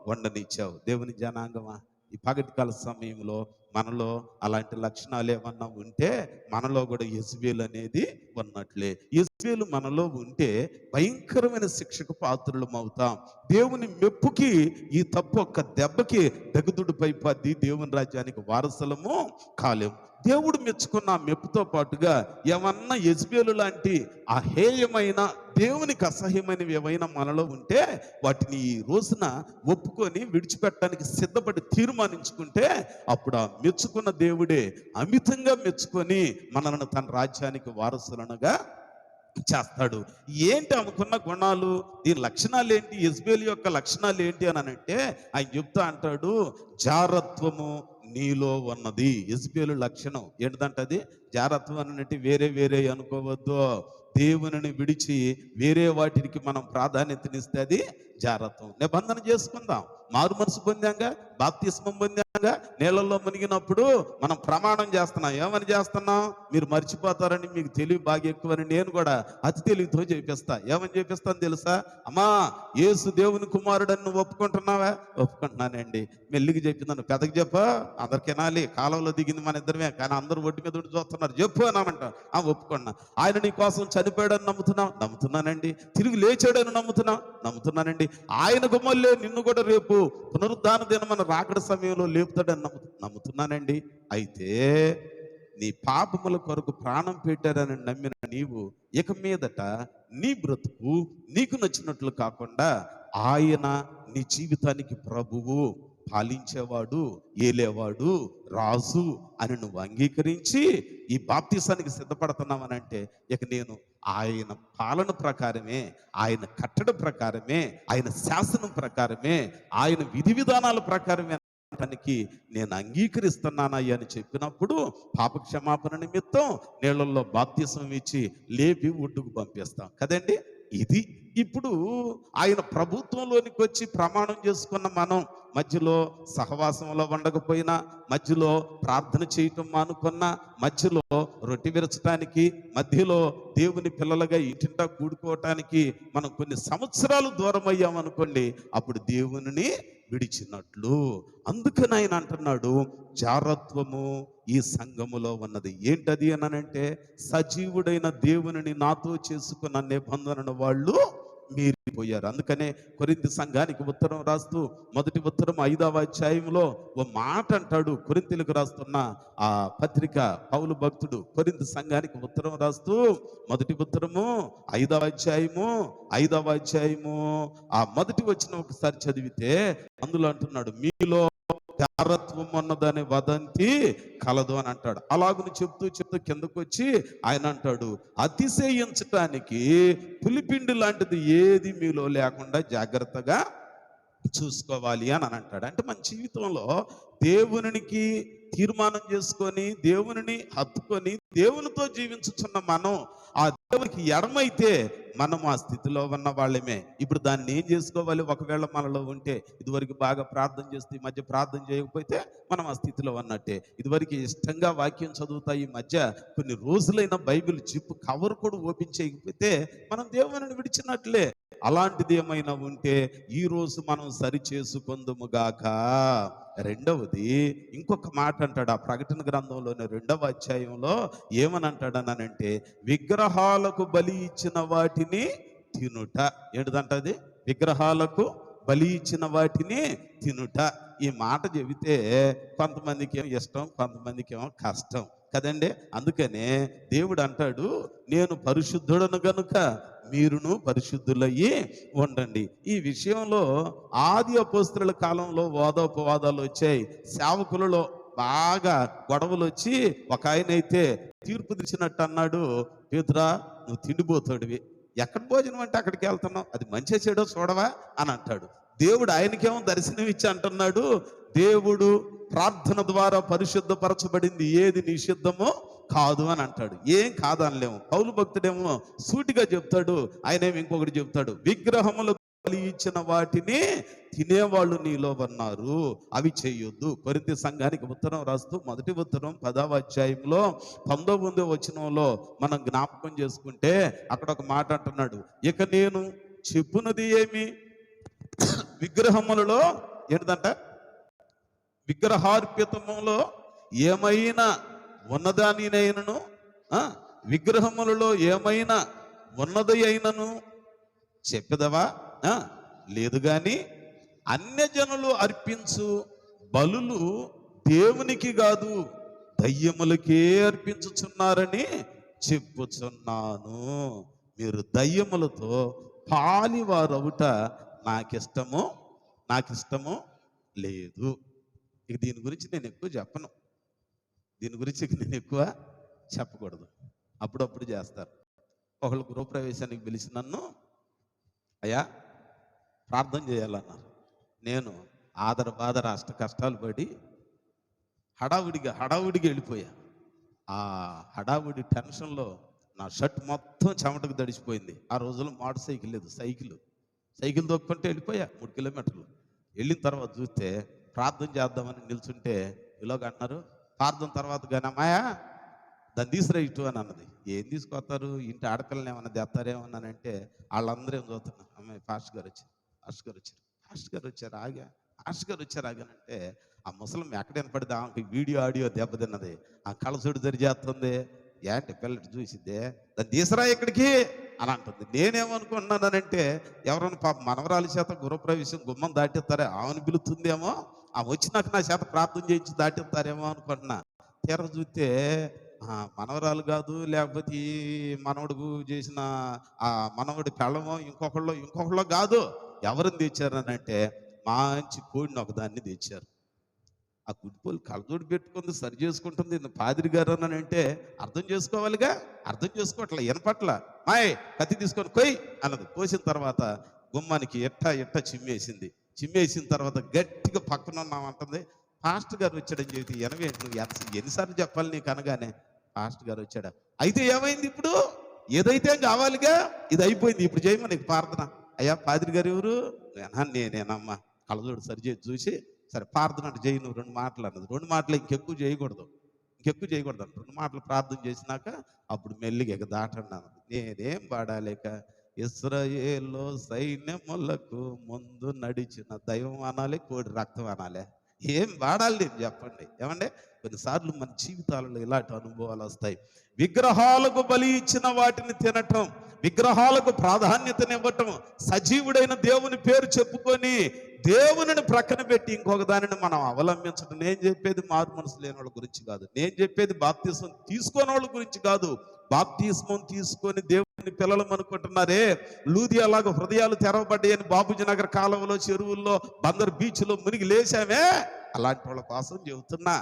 వండనిచ్చావు. దేవుని జనాంగమా, ఈ పగటి కాల సమయంలో మనలో అలాంటి లక్షణాలు ఏమన్నా ఉంటే మనలో కూడా యెజబెలు అనేది ఉన్నట్లే. యెజబెలు మనలో ఉంటే భయంకరమైన శిక్షకు పాత్రలం అవుతాం. దేవుని మెప్పుకి ఈ తప్పు ఒక్క దెబ్బకి దగుదుడిపై పద్ది దేవుని రాజ్యానికి వారసులము కాలేము. దేవుడు మెచ్చుకున్న మెప్పుతో పాటుగా ఏమన్నా యెజబెలు లాంటి అహేయమైన, దేవునికి అసహ్యమైనవి ఏవైనా మనలో ఉంటే వాటిని ఈ రోజున ఒప్పుకొని విడిచిపెట్టడానికి సిద్ధపడి తీర్మానించుకుంటే అప్పుడు ఆ మెచ్చుకున్న దేవుడే అమితంగా మెచ్చుకొని మనల్ని తన రాజ్యానికి వారసులనుగా చేస్తాడు. ఏంటి ఆమెకున్న గుణాలు, దీని లక్షణాలు ఏంటి, యెజబెలు యొక్క లక్షణాలు ఏంటి అని అంటే ఆయన చెప్తా అంటాడు, జారత్వము నీలో ఉన్నది. యెజబెలు లక్షణం ఏంటిదంటే, అది జారత్వం అనంటే వేరే వేరే అనుకోవద్దు. దేవునిని విడిచి వేరే వాటికి మనం ప్రాధాన్యతనిస్తే అది జారత్వం. నిబంధన చేసుకుందాం, మారు మనసు పొందాంగా, బాప్తిస్మం పొందాంగా, నీళ్ళల్లో మునిగినప్పుడు మనం ప్రమాణం చేస్తున్నాం. ఏమని చేస్తున్నాం? మీరు మర్చిపోతారని, మీకు తెలివి బాగా ఎక్కువని నేను కూడా అతి తెలివితో చేపిస్తా. ఏమని చేపిస్తాను తెలుసా? అమ్మా, యేసు దేవుని కుమారుడని నువ్వు ఒప్పుకుంటున్నావా? ఒప్పుకుంటున్నానండి. మెల్లికి చెప్పిందాను, పెద్దకి చెప్పా, అందరికి వినాలి. కాలంలో దిగింది మన ఇద్దరమే, కానీ అందరూ ఒడ్డు మీద ఉండి చూస్తున్నారు. చెప్పు అన్నామంట. ఒప్పుకున్నా. ఆయన నీ కోసం చనిపోయాడని నమ్ముతున్నావు? నమ్ముతున్నానండి. తిరిగి లేచాడని నమ్ముతున్నానండి. ఆయన గుమ్మల్లే నిన్ను కూడా రేపు పునరుద్ధాన దినమన రాకడ సమయంలో లేపుతాడని నమ్ముతున్నానండి. అయితే నీ పాపముల కొరకు ప్రాణం పెట్టారని నమ్మిన నీవు ఇక మీదట నీ బ్రతుకు నీకు నచ్చినట్లు కాకుండా ఆయన నీ జీవితానికి ప్రభువు, పాలించేవాడు, ఏలేవాడు, రాజు అని నువ్వు అంగీకరించి ఈ బాప్తిసానికి సిద్ధపడుతున్నావనంటే ఇక నేను ఆయన పాలన ప్రకారమే, ఆయన కట్టడ ప్రకారమే, ఆయన శాసనం ప్రకారమే, ఆయన విధి విధానాల ప్రకారమే దానికి నేను అంగీకరిస్తున్నానయ్యా అని చెప్పినప్పుడు పాపక్షమాపణ నిమిత్తం నీళ్ళల్లో బాప్తిసం ఇచ్చి లేపి ఒడ్డుకు పంపిస్తాం కదండి. ఇది ఇప్పుడు ఆయన ప్రభుత్వంలోనికి వచ్చి ప్రమాణం చేసుకున్న మనం మధ్యలో సహవాసంలో ఉండకపోయినా, మధ్యలో ప్రార్థన చేయటం మానుకున్నా, మధ్యలో రొట్టె విరచడానికి, మధ్యలో దేవుని పిల్లలుగా ఇంటింటా కూడుకోవటానికి మనం కొన్ని సంవత్సరాలు దూరం అయ్యామనుకోండి, అప్పుడు దేవునిని విడిచినట్లు. అందుకని ఆయన అంటున్నాడు, జారత్వము ఈ సంఘములో ఉన్నది. ఏంటది అనంటే, సజీవుడైన దేవునిని నాతో చేసుకున్న నిబంధనను వాళ్ళు మీరిపోయారు. అందుకనే కొరింథీ సంఘానికి ఉత్తరం రాస్తూ మొదటి ఉత్తరం 5వ అధ్యాయంలో ఓ మాట అంటాడు. కొరింథీలకు రాస్తున్న ఆ పత్రిక పౌలు భక్తుడు కొరింథీ సంఘానికి ఉత్తరం రాస్తూ మొదటి ఉత్తరము 5వ అధ్యాయము ఆ మొదటి వచనం ఒకసారి చదివితే అందులో అంటున్నాడు, మీలో జారత్వం ఉన్నదనే వదంతి కలదు అని అంటాడు. అలాగని చెప్తూ కిందకు వచ్చి ఆయన అంటాడు, అతిశయించటానికి పులిపిండి లాంటిది ఏది మీలో లేకుండా జాగ్రత్తగా చూసుకోవాలి అని అంటాడు. అంటే మన జీవితంలో దేవునికి తీర్మానం చేసుకొని, దేవుని హత్తుకొని, దేవునితో జీవించుచున్న మనం ఆ దేవునికి ఎడమైతే మనం ఆ స్థితిలో ఉన్న వాళ్ళమే. ఇప్పుడు దాన్ని ఏం చేసుకోవాలి? ఒకవేళ మనలో ఉంటే, ఇదివరకు బాగా ప్రార్థన చేస్తే ఈ మధ్య ప్రార్థన చేయకపోతే మనం ఆ స్థితిలో ఉన్నట్టే. ఇదివరకు ఇష్టంగా వాక్యం చదువుతా ఈ మధ్య కొన్ని రోజులైన బైబిల్ జిప్ కవర్ కూడా ఓపెన్ చేయకపోతే మనం దేవుని విడిచినట్లే. అలాంటిది ఏమైనా ఉంటే ఈ రోజు మనం సరి చేసుకొందుముగాక. రెండవది ఇంకొక మాట అంటాడు ఆ ప్రకటన గ్రంథంలోని 2వ అధ్యాయంలో. ఏమని అంటాడనంటే, విగ్రహాలకు బలి ఇచ్చిన వాటిని తినుట. ఏంటిదంటది? విగ్రహాలకు బలి ఇచ్చిన వాటిని తినుట. ఈ మాట చెబితే కొంతమందికి ఏమో ఇష్టం, కొంతమందికి ఏమో కష్టం కదండి. అందుకనే దేవుడు అంటాడు, నేను పరిశుద్ధుడను గనుక మీరును పరిశుద్ధులయ్యి ఉండండి. ఈ విషయంలో ఆది అపోస్తలుల కాలంలో వాదోపవాదాలు వచ్చాయి. సేవకులలో బాగా గొడవలు వచ్చి ఒక ఆయన అయితే తీర్పు తీర్చినట్టు అన్నాడు, పేతురా నువ్వు తిండిపోతాడివి, ఎక్కడ భోజనం అంటే అక్కడికి వెళ్తున్నావు, అది మంచి చెడో చూడవా అని అంటాడు. దేవుడు ఆయనకేమో దర్శనం ఇచ్చి అంటున్నాడు, దేవుడు ప్రార్థన ద్వారా పరిశుద్ధపరచబడింది ఏది నిషిద్ధమో కాదు అని అంటాడు. ఏం కాదనలేము. పౌలు భక్తుడేమో సూటిగా చెప్తాడు, ఆయనేమో ఇంకొకటి చెప్తాడు, విగ్రహములకు బలి ఇచ్చిన వాటిని తినేవాళ్ళు నీలో ఉన్నారు, అవి చేయొద్దు. కొరింథీ సంఘానికి ఉత్తరం రాస్తూ మొదటి ఉత్తరం 10వ అధ్యాయంలో 19వ వచనంలో మనం జ్ఞాపకం చేసుకుంటే అక్కడ ఒక మాట అంటున్నాడు, ఇక నేను చెప్పునది ఏమి, విగ్రహములలో ఏంటంట, విగ్రహార్పితములో ఏమైనా ఉన్నదానినైనను, విగ్రహములలో ఏమైనా ఉన్నది అయినను చెప్పదవా? లేదు గాని అన్యజనులు అర్పించు బలులు దేవునికి కాదు దయ్యములకే అర్పించుచున్నారని చెప్పుచున్నాను. మీరు దయ్యములతో పాలివారవుట నాకిష్టము లేదు. ఇక దీని గురించి నేను ఎక్కువ చెప్పను, దీని గురించి నేను ఎక్కువ చెప్పకూడదు. అప్పుడప్పుడు చేస్తారు. ఒకళ్ళు గృహప్రవేశానికి పిలిచి నన్ను, అయ్యా ప్రార్థన చేయాలన్నారు. నేను బాధర అష్ట కష్టాలు పడి హడావుడిగా వెళ్ళిపోయా. ఆ హడావుడి టెన్షన్లో నా షర్ట్ మొత్తం చెమటకు తడిసిపోయింది. ఆ రోజుల్లో మోటార్ సైకిల్ లేదు, సైకిల్ తొక్కుంటే వెళ్ళిపోయా 3 కిలోమీటర్లు. వెళ్ళిన తర్వాత చూస్తే ప్రార్థన చేద్దామని నిల్చుంటే ఇలాగ అన్నారు, ప్రార్థన తర్వాత కానీ అమ్మాయా దాన్ని తీసుకురా ఇటు అని అన్నది. ఏం తీసుకొస్తారు, ఇంటి ఆడపిల్లని ఏమన్నా తెస్తారేమన్నానంటే వాళ్ళందరూ ఏం చూస్తున్నారు, అమ్మాయి ఫాస్ట్ గారు వచ్చారు ఆగానంటే ఆ ముసలం ఎక్కడ వినపడితే ఆమెకి వీడియో ఆడియో దెబ్బతిన్నది, ఆ కళ్ళసోడు జరిచేస్తుంది. ఏంటి పిల్లటి చూసిద్దే, దాన్ని తీసురా ఇక్కడికి అని అంటుంది. నేనేమనుకుంటున్నానంటే ఎవరైనా పాప మనవరాలి చేత గృహప్రవేశం గుమ్మం దాటిస్తారే ఆమెను పిలుతుందేమో, ఆమె వచ్చినాక నా చేత ప్రార్థన చేయించి దాటిస్తారేమో అనుకుంటున్నా. తీర చూస్తే మనవరాలు కాదు, లేకపోతే ఈ మనవడు చేసిన ఆ మనవడి పెళ్ళమో ఇంకొకళ్ళు కాదు, ఎవరిని తెచ్చారనంటే మంచి కోడిని ఒకదాన్ని తెచ్చారు. ఆ గుడ్డిపోలు కళ్ళజోడు పెట్టుకుంది, సరి చేసుకుంటుంది, పాదిరి గారు అని అంటే అర్థం చేసుకోవాలిగా. అర్థం చేసుకోవట్ల, వినపట్ల. మాయ్ కత్తి తీసుకొని కొయ్ అన్నది. కోసిన తర్వాత గుమ్మానికి ఎట్ట చిమ్మేసింది. చిమ్మేసిన తర్వాత గట్టిగా పక్కన ఉన్నామంటుంది. పాస్టర్ గారు వచ్చాడని చెప్పి నువ్వు ఎన్నిసార్లు చెప్పాలి నీకు అనగానే పాస్టర్ గారు వచ్చాడా. అయితే ఏమైంది ఇప్పుడు? ఏదైతే కావాలిగా, ఇది అయిపోయింది, ఇప్పుడు చేయమని నీకు ప్రార్థన. అయ్యా పాదిరి గారు ఎవరు? నేనేనమ్మా. కళ్ళజోడు సరి చేసి చూసి, సరే ప్రార్థన అంటే చేయి నువ్వు 2 మాటలు అన్నది. 2 మాటలు ఇంకెక్కువ చేయకూడదు అన్న. 2 మాటలు ప్రార్థన చేసినాక అప్పుడు మెల్లిగా దాటండి అన్నది. నేనేం పాడాలేక, ఇశ్రాయేలు సైన్యములకు ముందు నడిచిన దైవం అనాలి, కోడి రక్తం అనాలి. ఏం వాడాలి నేను చెప్పండి. ఏమంటే కొన్నిసార్లు మన జీవితాలలో ఇలాంటి అనుభవాలు వస్తాయి. విగ్రహాలకు బలి ఇచ్చిన వాటిని తినటం, విగ్రహాలకు ప్రాధాన్యతనివ్వటం, సజీవుడైన దేవుని పేరు చెప్పుకొని దేవునిని ప్రక్కన పెట్టి ఇంకొక దానిని మనం అవలంబించడం. నేను చెప్పేది మారు మనసు లేని వాళ్ళ గురించి కాదు. నేను చెప్పేది బాప్తిస్మం తీసుకునే వాళ్ళ గురించి కాదు. బాప్తిస్మం తీసుకొని దేవుని పిల్లలు అనుకుంటున్నారే, లూదియాలాగా హృదయాలు తెరవబడ్డాయని బాబుజీ నగర్ కాలువలో, చెరువుల్లో, బందర్ బీచ్లో మునిగి లేచామే, అలాంటి వాళ్ళ కోసం చెబుతున్నా.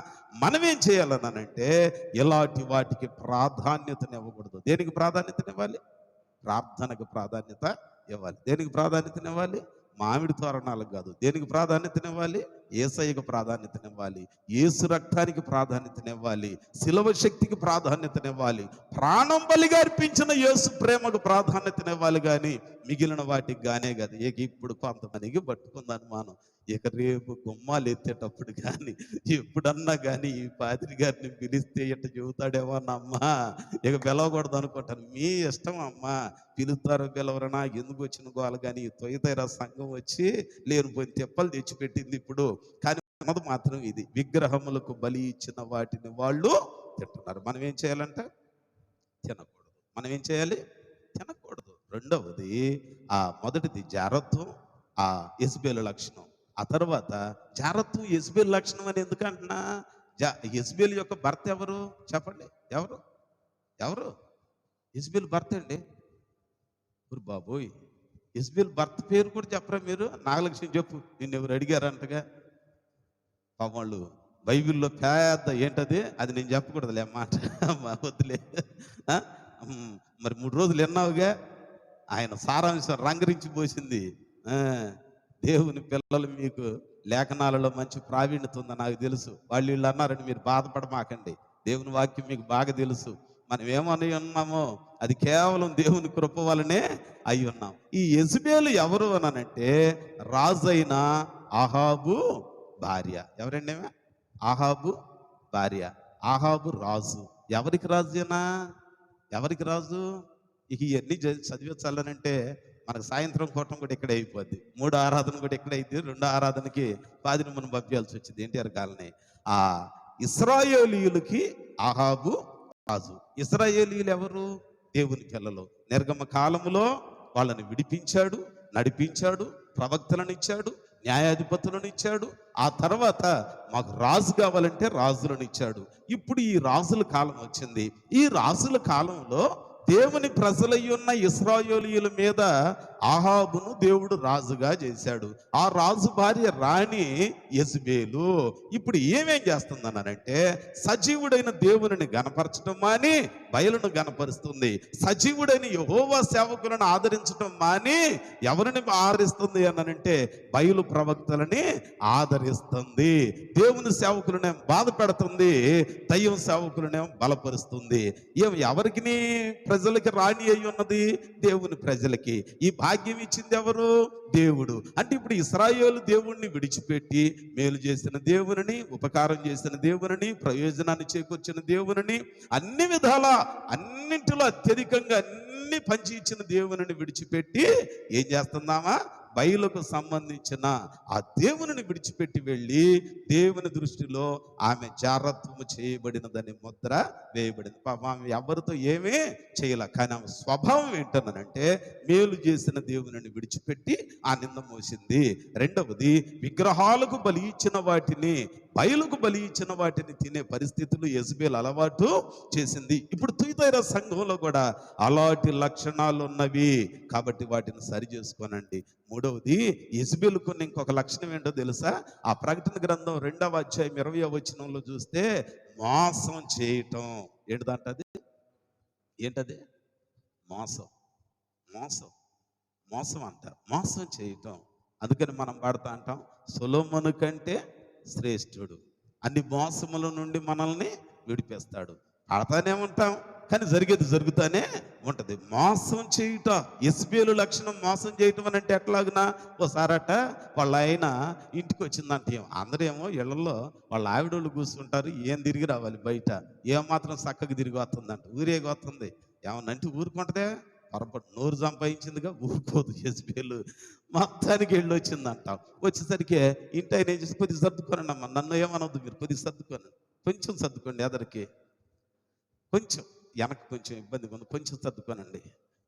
మనం ఏం చేయాలనంటే ఇలాంటి వాటికి ప్రాధాన్యతనివ్వకూడదు. దేనికి ప్రాధాన్యతనివ్వాలి? ప్రార్థనకు ప్రాధాన్యత ఇవ్వాలి. దేనికి ప్రాధాన్యతనివ్వాలి? మామిడి తోరణాలకు కాదు. దేనికి ప్రాధాన్యతనివ్వాలి? యేసయ్యకు ప్రాధాన్యతనివ్వాలి. యేసు రక్తానికి ప్రాధాన్యతనివ్వాలి. శిలువ శక్తికి ప్రాధాన్యతనివ్వాలి. ప్రాణం బలిగా అర్పించిన యేసు ప్రేమకు ప్రాధాన్యతనివ్వాలి. కానీ మిగిలిన వాటికి గానే కాదు. ఇప్పుడు కొంతమందికి పట్టుకుంది అనుమానం. ఇక రేపు గుమ్మాలు ఎత్తేటప్పుడు కానీ ఎప్పుడన్నా కానీ ఈ పాదిరి గారిని పిలిస్తే ఇట్ట చెబుతాడేమోనమ్మా, ఇక పిలవకూడదు అనుకుంటాను. మీ ఇష్టం అమ్మా, పిలుస్తారో పిలవరో నాకు ఎందుకు వచ్చిన గోల. కానీ ఈ తొయ్యతైరా సంఘం వచ్చి లేనిపోయిన తెప్పలు తెచ్చిపెట్టింది ఇప్పుడు. కానీ అన్నది మాత్రం ఇది, విగ్రహములకు బలి ఇచ్చిన వాటిని వాళ్ళు తింటున్నారు. మనం ఏం చేయాలంటే తినకూడదు. మనం ఏం చేయాలి? తినకూడదు. రెండవది, మొదటిది జారత్వం, యెజబెలు లక్షణం. ఆ తర్వాత జారత్వం యెజబెలు లక్షణం అని ఎందుకంటున్నా? యెజబెలు యొక్క భర్త ఎవరు చెప్పండి? ఎవరు? యెజబెలు భర్త అండి. బాబోయ్, యెజబెలు భర్త పేరు కూడా చెప్పరా మీరు? నాగలక్ష్మి చెప్పు, నిన్ను ఎవరు అడిగారంటగా. వాళ్ళు బైబిల్లో పెద్ద ఏంటది, అది నేను చెప్పకూడదులే మాట, వద్దులే. మరి 3 రోజులు విన్నావుగా, ఆయన సారాంశం రంగరించి పోసింది. దేవుని పిల్లలు మీకు లేఖనాలలో మంచి ప్రావీణ్యత ఉందని నాకు తెలుసు. వీళ్ళు అన్నారని మీరు బాధపడమాకండి. దేవుని వాక్యం మీకు బాగా తెలుసు. మనం ఏమని ఉన్నామో అది కేవలం దేవుని కృప వలనే అయి ఉన్నాం. ఈ యెజబెలు ఎవరు అనంటే రాజైన అహాబు భార్య. ఎవరండి? అహాబు భార్య. అహాబు రాజు. ఎవరికి రాజునా? ఎవరికి రాజు? ఇక ఇవన్నీ చదివించాలనంటే మనకు సాయంత్రం కూటం కూడా ఇక్కడే అయిపోద్ది, 3 ఆరాధన కూడా ఇక్కడే అయింది. 2 ఆరాధనకి పాదిని మనం పంపించాల్సి వచ్చింది. ఎన్టీఆర్ కాలనీ. ఇశ్రాయేలీయులకి అహాబు రాజు. ఇశ్రాయేలీయులు ఎవరు? దేవుని పిల్లలు. నిర్గమ కాలములో వాళ్ళని విడిపించాడు, నడిపించాడు, ప్రవక్తలను ఇచ్చాడు, న్యాయాధిపతులను ఇచ్చాడు. ఆ తర్వాత మాకు రాజు కావాలంటే రాజులను ఇచ్చాడు. ఇప్పుడు ఈ రాజుల కాలం వచ్చింది. ఈ రాజుల కాలంలో దేవుని ప్రజలయ్యున్న ఇశ్రాయేలీయుల మీద అహాబును దేవుడు రాజుగా చేశాడు. ఆ రాజు భార్య రాణి యెజబెలు. ఇప్పుడు ఏమేం చేస్తుందనంటే సజీవుడైన దేవుని గణపరచడం మాని బయలును గణపరుస్తుంది. సజీవుడైన యెహోవా సేవకులను ఆదరించడం మాని ఎవరిని ఆదరిస్తుంది అనంటే బయలు ప్రవక్తలని ఆదరిస్తుంది. దేవుని సేవకులనే బాధ పెడుతుంది, దయ్యం సేవకులనే బలపరుస్తుంది. ఎవరికి? ప్రజలకి రాణి అయి ఉన్నది దేవుని ప్రజలకి. ఈ భాగ్యం ఇచ్చింది ఎవరు? దేవుడు. అంటే ఇప్పుడు ఇశ్రాయేలు దేవుణ్ణి విడిచిపెట్టి మేలు చేసిన దేవుని, ఉపకారం చేసిన దేవుని, ప్రయోజనాన్ని చేకూర్చిన దేవుని, అన్ని విధాల అన్నింటిలో అత్యధికంగా అన్ని పంచి ఇచ్చిన దేవుని విడిచిపెట్టి ఏం చేస్తుందామా? బయలుకు సంబంధించిన ఆ దేవుని విడిచిపెట్టి వెళ్ళి దేవుని దృష్టిలో ఆమె జారత్వము చేయబడినదని ముద్ర వేయబడింది. పాపం ఆమె ఎవరితో ఏమీ చేయలే. కానీ ఆమె స్వభావం ఏంటనంటే మేలు చేసిన దేవుని విడిచిపెట్టి ఆ నింద మోసింది. రెండవది, విగ్రహాలకు బలి ఇచ్చిన వాటిని, బయలుకు బలి ఇచ్చిన వాటిని తినే పరిస్థితులు యెజబెలు అలవాటు చేసింది. ఇప్పుడు తుయతైర సంఘంలో కూడా అలాంటి లక్షణాలు ఉన్నవి. కాబట్టి వాటిని సరి చేసుకోనండి. మూడవది యెజబెలుకున్న ఇంకొక లక్షణం ఏంటో తెలుసా? ఆ ప్రకటన గ్రంథం 2వ అధ్యాయం 20వ వచనంలో చూస్తే మోసం చేయటం. ఏంటిదంటది? ఏంటది? మోసం. మోసం మోసం అంట, మోసం చేయటం. అందుకని మనం పాడుతూ అంటాం, సొలొమోను కంటే శ్రేష్ఠుడు, అన్ని మోసముల నుండి మనల్ని విడిపిస్తాడు. పాడతానే ఉంటాం, కానీ జరిగేది జరుగుతానే ఉంటది. మోసం చేయుట, యెజబెలు లక్షణం మోసం చేయటం అని అంటే ఎట్లాగునా? ఓసారట వాళ్ళ ఆయన ఇంటికి వచ్చిందంట. అందరేమో ఇళ్లలో వాళ్ళ ఆవిడోళ్ళు కూర్చుంటారు, ఏం తిరిగి రావాలి బయట, ఏమాత్రం చక్కగా తిరిగి వస్తుందంట, ఊరేగి వస్తుంది. ఏమన్నంటే ఊరుకుంటదే, పొరపాటు నోరు సంపాదించిందిగా, ఊరుకోదు. యెజబెలు మొత్తానికి వెళ్ళి వచ్చిందంట. వచ్చేసరికి ఇంటి ఆయన ఏం చేసి, కొద్దిగా సర్దుకోనండి అమ్మ, నన్ను ఏమనవద్దు మీరు, కొద్దిగా సర్దుకోండి, కొంచెం సర్దుకోండి, ఎదరికి కొంచెం వెనక కొంచెం ఇబ్బందిగా ఉంది, కొంచెం సర్దుకోనండి.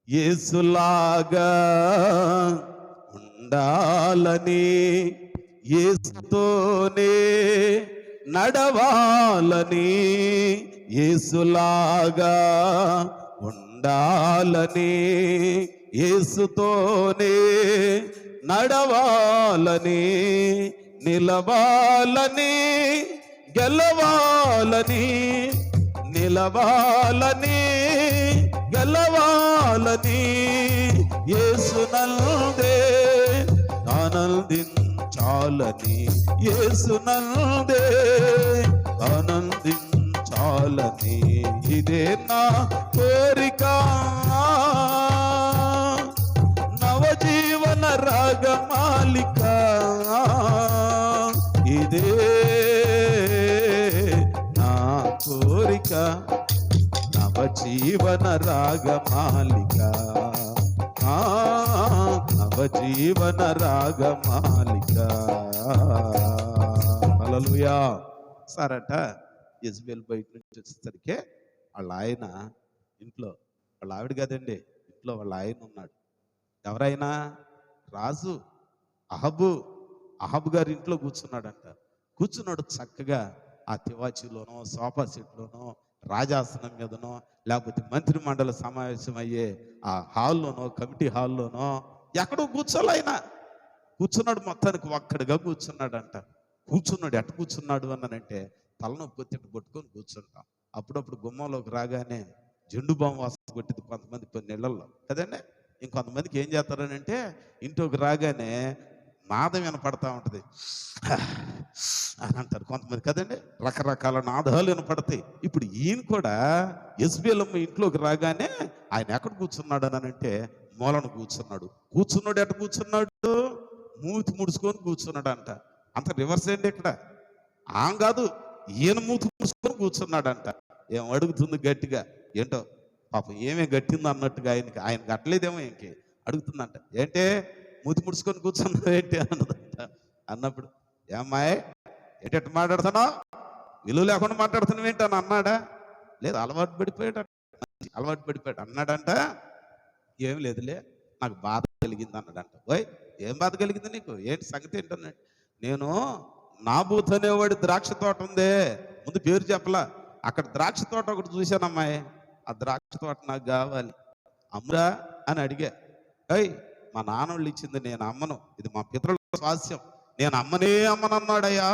యేసులాగా ఉండాలని, యేసుతోనే నడవాలని, యేసులాగా ఉండాలని, యేసుతోనే నడవాలని, నిలవాలని, గెలవాలని, నిలవాలని, గెలవాలని, యేసునందే ఆనందించాలని, యేసునందే ఆనందించాలని, ఇదే నా కోరిక, నవజీవన రాగమాలిక, ఇదే నా కోరిక, నవజీవన రాగమాలిక, నవజీవన రాగమాలిక. హల్లెలూయా. సరట యెజబెలు బయట నుంచి వచ్చేసరికి వాళ్ళ ఆయన ఇంట్లో, వాళ్ళ ఆవిడ కదండి, ఇంట్లో వాళ్ళ ఆయన ఉన్నాడు. ఎవరైనా? రాజు అహబు గారి ఇంట్లో కూర్చున్నాడంట. కూర్చున్నాడు చక్కగా ఆ తివాచీలోనో, సోఫా సెట్లోనో, రాజాసనం మీదనో, లేకపోతే మంత్రి మండలి సమావేశం అయ్యే ఆ హాల్లోనో, కమిటీ హాల్లోనో, ఎక్కడో కూర్చోలే ఆయన. కూర్చున్నాడు, మొత్తానికి ఒక్కడిగా కూర్చున్నాడంట. కూర్చున్నాడు, ఎట్ట కూర్చున్నాడు అన్నానంటే, తలనొప్పి తిట్టు కొట్టుకొని కూర్చుంటాం. అప్పుడప్పుడు గుమ్మంలోకి రాగానే జెండు బాంబు వాసన కొట్టింది కొంతమంది కొన్ని ఇళ్లలో కదండి. ఇంకొంతమందికి ఏం చేస్తారనంటే, ఇంట్లోకి రాగానే నాదం వినపడతా ఉంటుంది అని అంటారు కొంతమంది కదండి. రకరకాల నాదాలు వినపడతాయి. ఇప్పుడు ఈయన కూడా యెజబెలమ్మ ఇంట్లోకి రాగానే ఆయన ఎక్కడ కూర్చున్నాడు అని అంటే, మూలన కూర్చున్నాడు. కూర్చున్నాడు, ఎట్ట కూర్చున్నాడు? మూతి ముడుచుకొని కూర్చున్నాడు అంట. అంత రివర్స్ ఏంటి ఇక్కడ? ఆం కాదు, ఈయన మూతి ముడుచుకొని కూర్చున్నాడంట. ఏం అడుగుతుంది గట్టిగా, ఏంటో పాపం ఏమే గట్టిందో అన్నట్టుగా, ఆయన గట్టలేదేమో ఇంకే అడుగుతుందంట. ఏంటే మూతి ముడుచుకొని కూర్చున్నావు ఏంటి అన్నదంట. అన్నప్పుడు ఏమ్మాయి ఎటు మాట్లాడుతున్నావు, విలువ లేకుండా మాట్లాడుతున్నావు ఏంటి అని అన్నాడా? లేదు, అలవాటు పడిపోయాడు అన్నాడంట. ఏం లేదులే, నాకు బాధ కలిగింది అన్నాడంట. ఓయ్ ఏం బాధ కలిగింది నీకు, ఏంటి సంగతి ఏంటన్నాడు? నేను నాబూత్ అనేవాడి ద్రాక్ష తోట ఉందే, ముందు పేరు చెప్పలా, అక్కడ ద్రాక్ష తోట ఒకటి చూశానమ్మాయి, ఆ ద్రాక్ష తోట నాకు కావాలి, అమ్మురా అని అడిగా. అయ్ మా నాన్నోళ్ళు ఇచ్చింది, నేను అమ్మను, ఇది మా పితరుల స్వాస్యం, నేను అమ్మనన్నాడయ్యా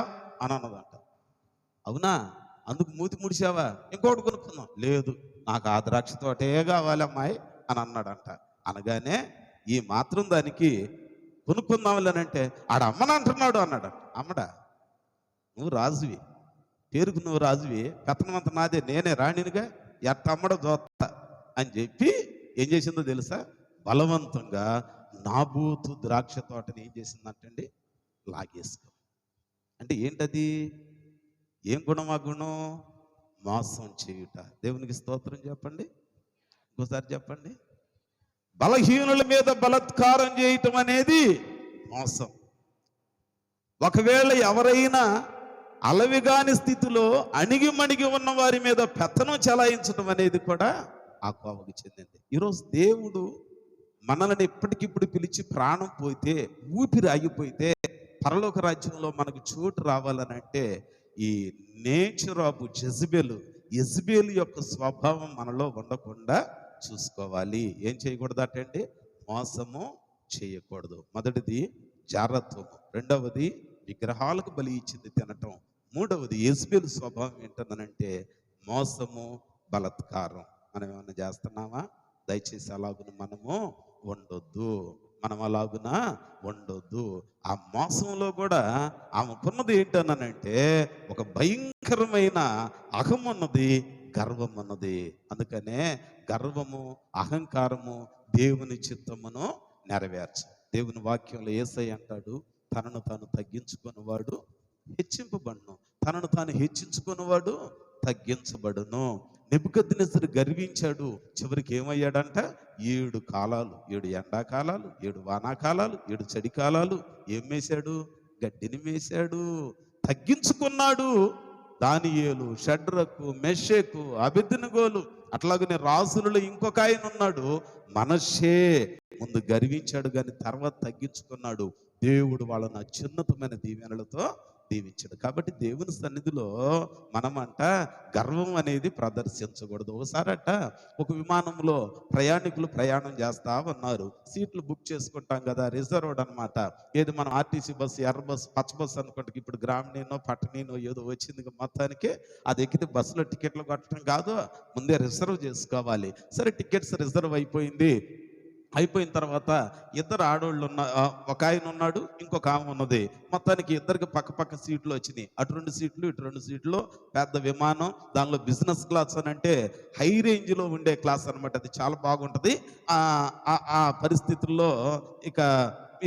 అని అన్నదంట. అవునా, అందుకు మూతి ముడిచావా, ఇంకోటి కొనుక్కుందాం? లేదు, నాకు ఆ ద్రాక్ష తోటే కావాలి అమ్మాయి అని అన్నాడంట. అనగానే ఈ మాత్రం దానికి కొనుక్కుందాంలేనంటే, ఆడ అమ్మనంటున్నాడు అన్నాడు. అమ్మడా, నువ్వు రాజువి, పేరుకు నువ్వు రాజువి, పెత్తనమంత నాదే, నేనే రాణినిగా, ఎట్ట అమ్మడ జోత్త అని చెప్పి ఏం చేసిందో తెలుసా? బలవంతంగా నాబూతు ద్రాక్ష తోటని ఏం చేసిందంటండి, లాగేసుకో. అంటే ఏంటది? ఏం గుణం? ఆ గుణం మోసం చేయుట. దేవునికి స్తోత్రం చెప్పండి, ఇంకోసారి చెప్పండి. బలహీనుల మీద బలాత్కారం చేయటం అనేది మోసం. ఒకవేళ ఎవరైనా అలవిగాని స్థితిలో అణిగిమణిగి ఉన్న వారి మీద పెత్తనం చెలాయించడం అనేది కూడా ఆ కోవకు చెందింది. ఈరోజు దేవుడు మనల్ని ఎప్పటికిప్పుడు పిలిచి ప్రాణం పోతే, ఊపిరి ఆగిపోతే, పరలోక రాజ్యంలో మనకు చోటు రావాలని అంటే ఈ నేచర్ ఆఫ్ యెజబెలు యొక్క స్వభావం మనలో ఉండకుండా చూసుకోవాలి. ఏం చేయకూడదటండి? మోసము చేయకూడదు. మొదటిది జారత్వము, రెండవది విగ్రహాలకు బలి ఇచ్చింది తినటం, మూడవది యెజబెలు స్వభావం ఏంటనంటే మోసము, బలాత్కారం. మనం ఏమన్నా చేస్తున్నామా? దయచేసి అలాగున మనము ఉండొద్దు, మనం అలాగున ఉండొద్దు. ఆ మోసంలో కూడా ఆమెకున్నది ఏంటనంటే ఒక భయంకరమైన అహం ఉన్నది, గర్వం ఉన్నది. అందుకనే గర్వము, అహంకారము దేవుని చిత్తమును నెరవేర్చు. దేవుని వాక్యంలో యేసయ్య అంటాడు, తనను తాను తగ్గించుకున్నవాడు హెచ్చింపబడును, తనను తాను హెచ్చించుకున్నవాడు తగ్గించబడును. నెబుకద్నెజరు గర్వించాడు, చివరికి ఏమయ్యాడంట? 7 కాలాలు, 7 ఎండాకాలాలు, 7 వానాకాలాలు, 7 చలికాలాలు ఏం మేశాడు? గడ్డిని మేశాడు. తగ్గించుకున్నాడు. దానియేలు, షడ్రకు, మెషకు, అబెద్నెగోలు, అట్లాగనే రాజులలో ఇంకొక ఆయన ఉన్నాడు మనష్షే. ముందు గర్వించాడు కానీ తర్వాత తగ్గించుకున్నాడు. దేవుడు వాళ్ళని అత్యున్నతమైన దీవెనలతో దీవించాడు. కాబట్టి దేవుని సన్నిధిలో మనమంట గర్వం అనేది ప్రదర్శించకూడదు. ఒకసారట ఒక విమానంలో ప్రయాణికులు ప్రయాణం చేస్తా ఉన్నారు. సీట్లు బుక్ చేసుకుంటాం కదా, రిజర్వ్డ్ అనమాట. ఏది మనం ఆర్టీసీ బస్సు, ఎర్ర బస్సు, పచ్చ బస్సు అనుకుంటే, ఇప్పుడు గ్రామీణో పట్టణీనో ఏదో వచ్చింది, మొత్తానికి అది ఎక్కితే బస్సులో టికెట్లు కొట్టడం కాదు, ముందే రిజర్వ్ చేసుకోవాలి. సరే, టికెట్స్ రిజర్వ్ అయిపోయిన తర్వాత ఇద్దరు ఆడోళ్ళు ఒక ఆయన ఉన్నాడు, ఇంకొక ఆమె ఉన్నది. మొత్తానికి ఇద్దరికి పక్క సీట్లు వచ్చినాయి. అటు 2 సీట్లు, ఇటు 2 సీట్లు. పెద్ద విమానం, దానిలో బిజినెస్ క్లాస్ అని అంటే హై రేంజ్లో ఉండే క్లాస్ అనమాట. అది చాలా బాగుంటుంది. ఆ పరిస్థితుల్లో ఇక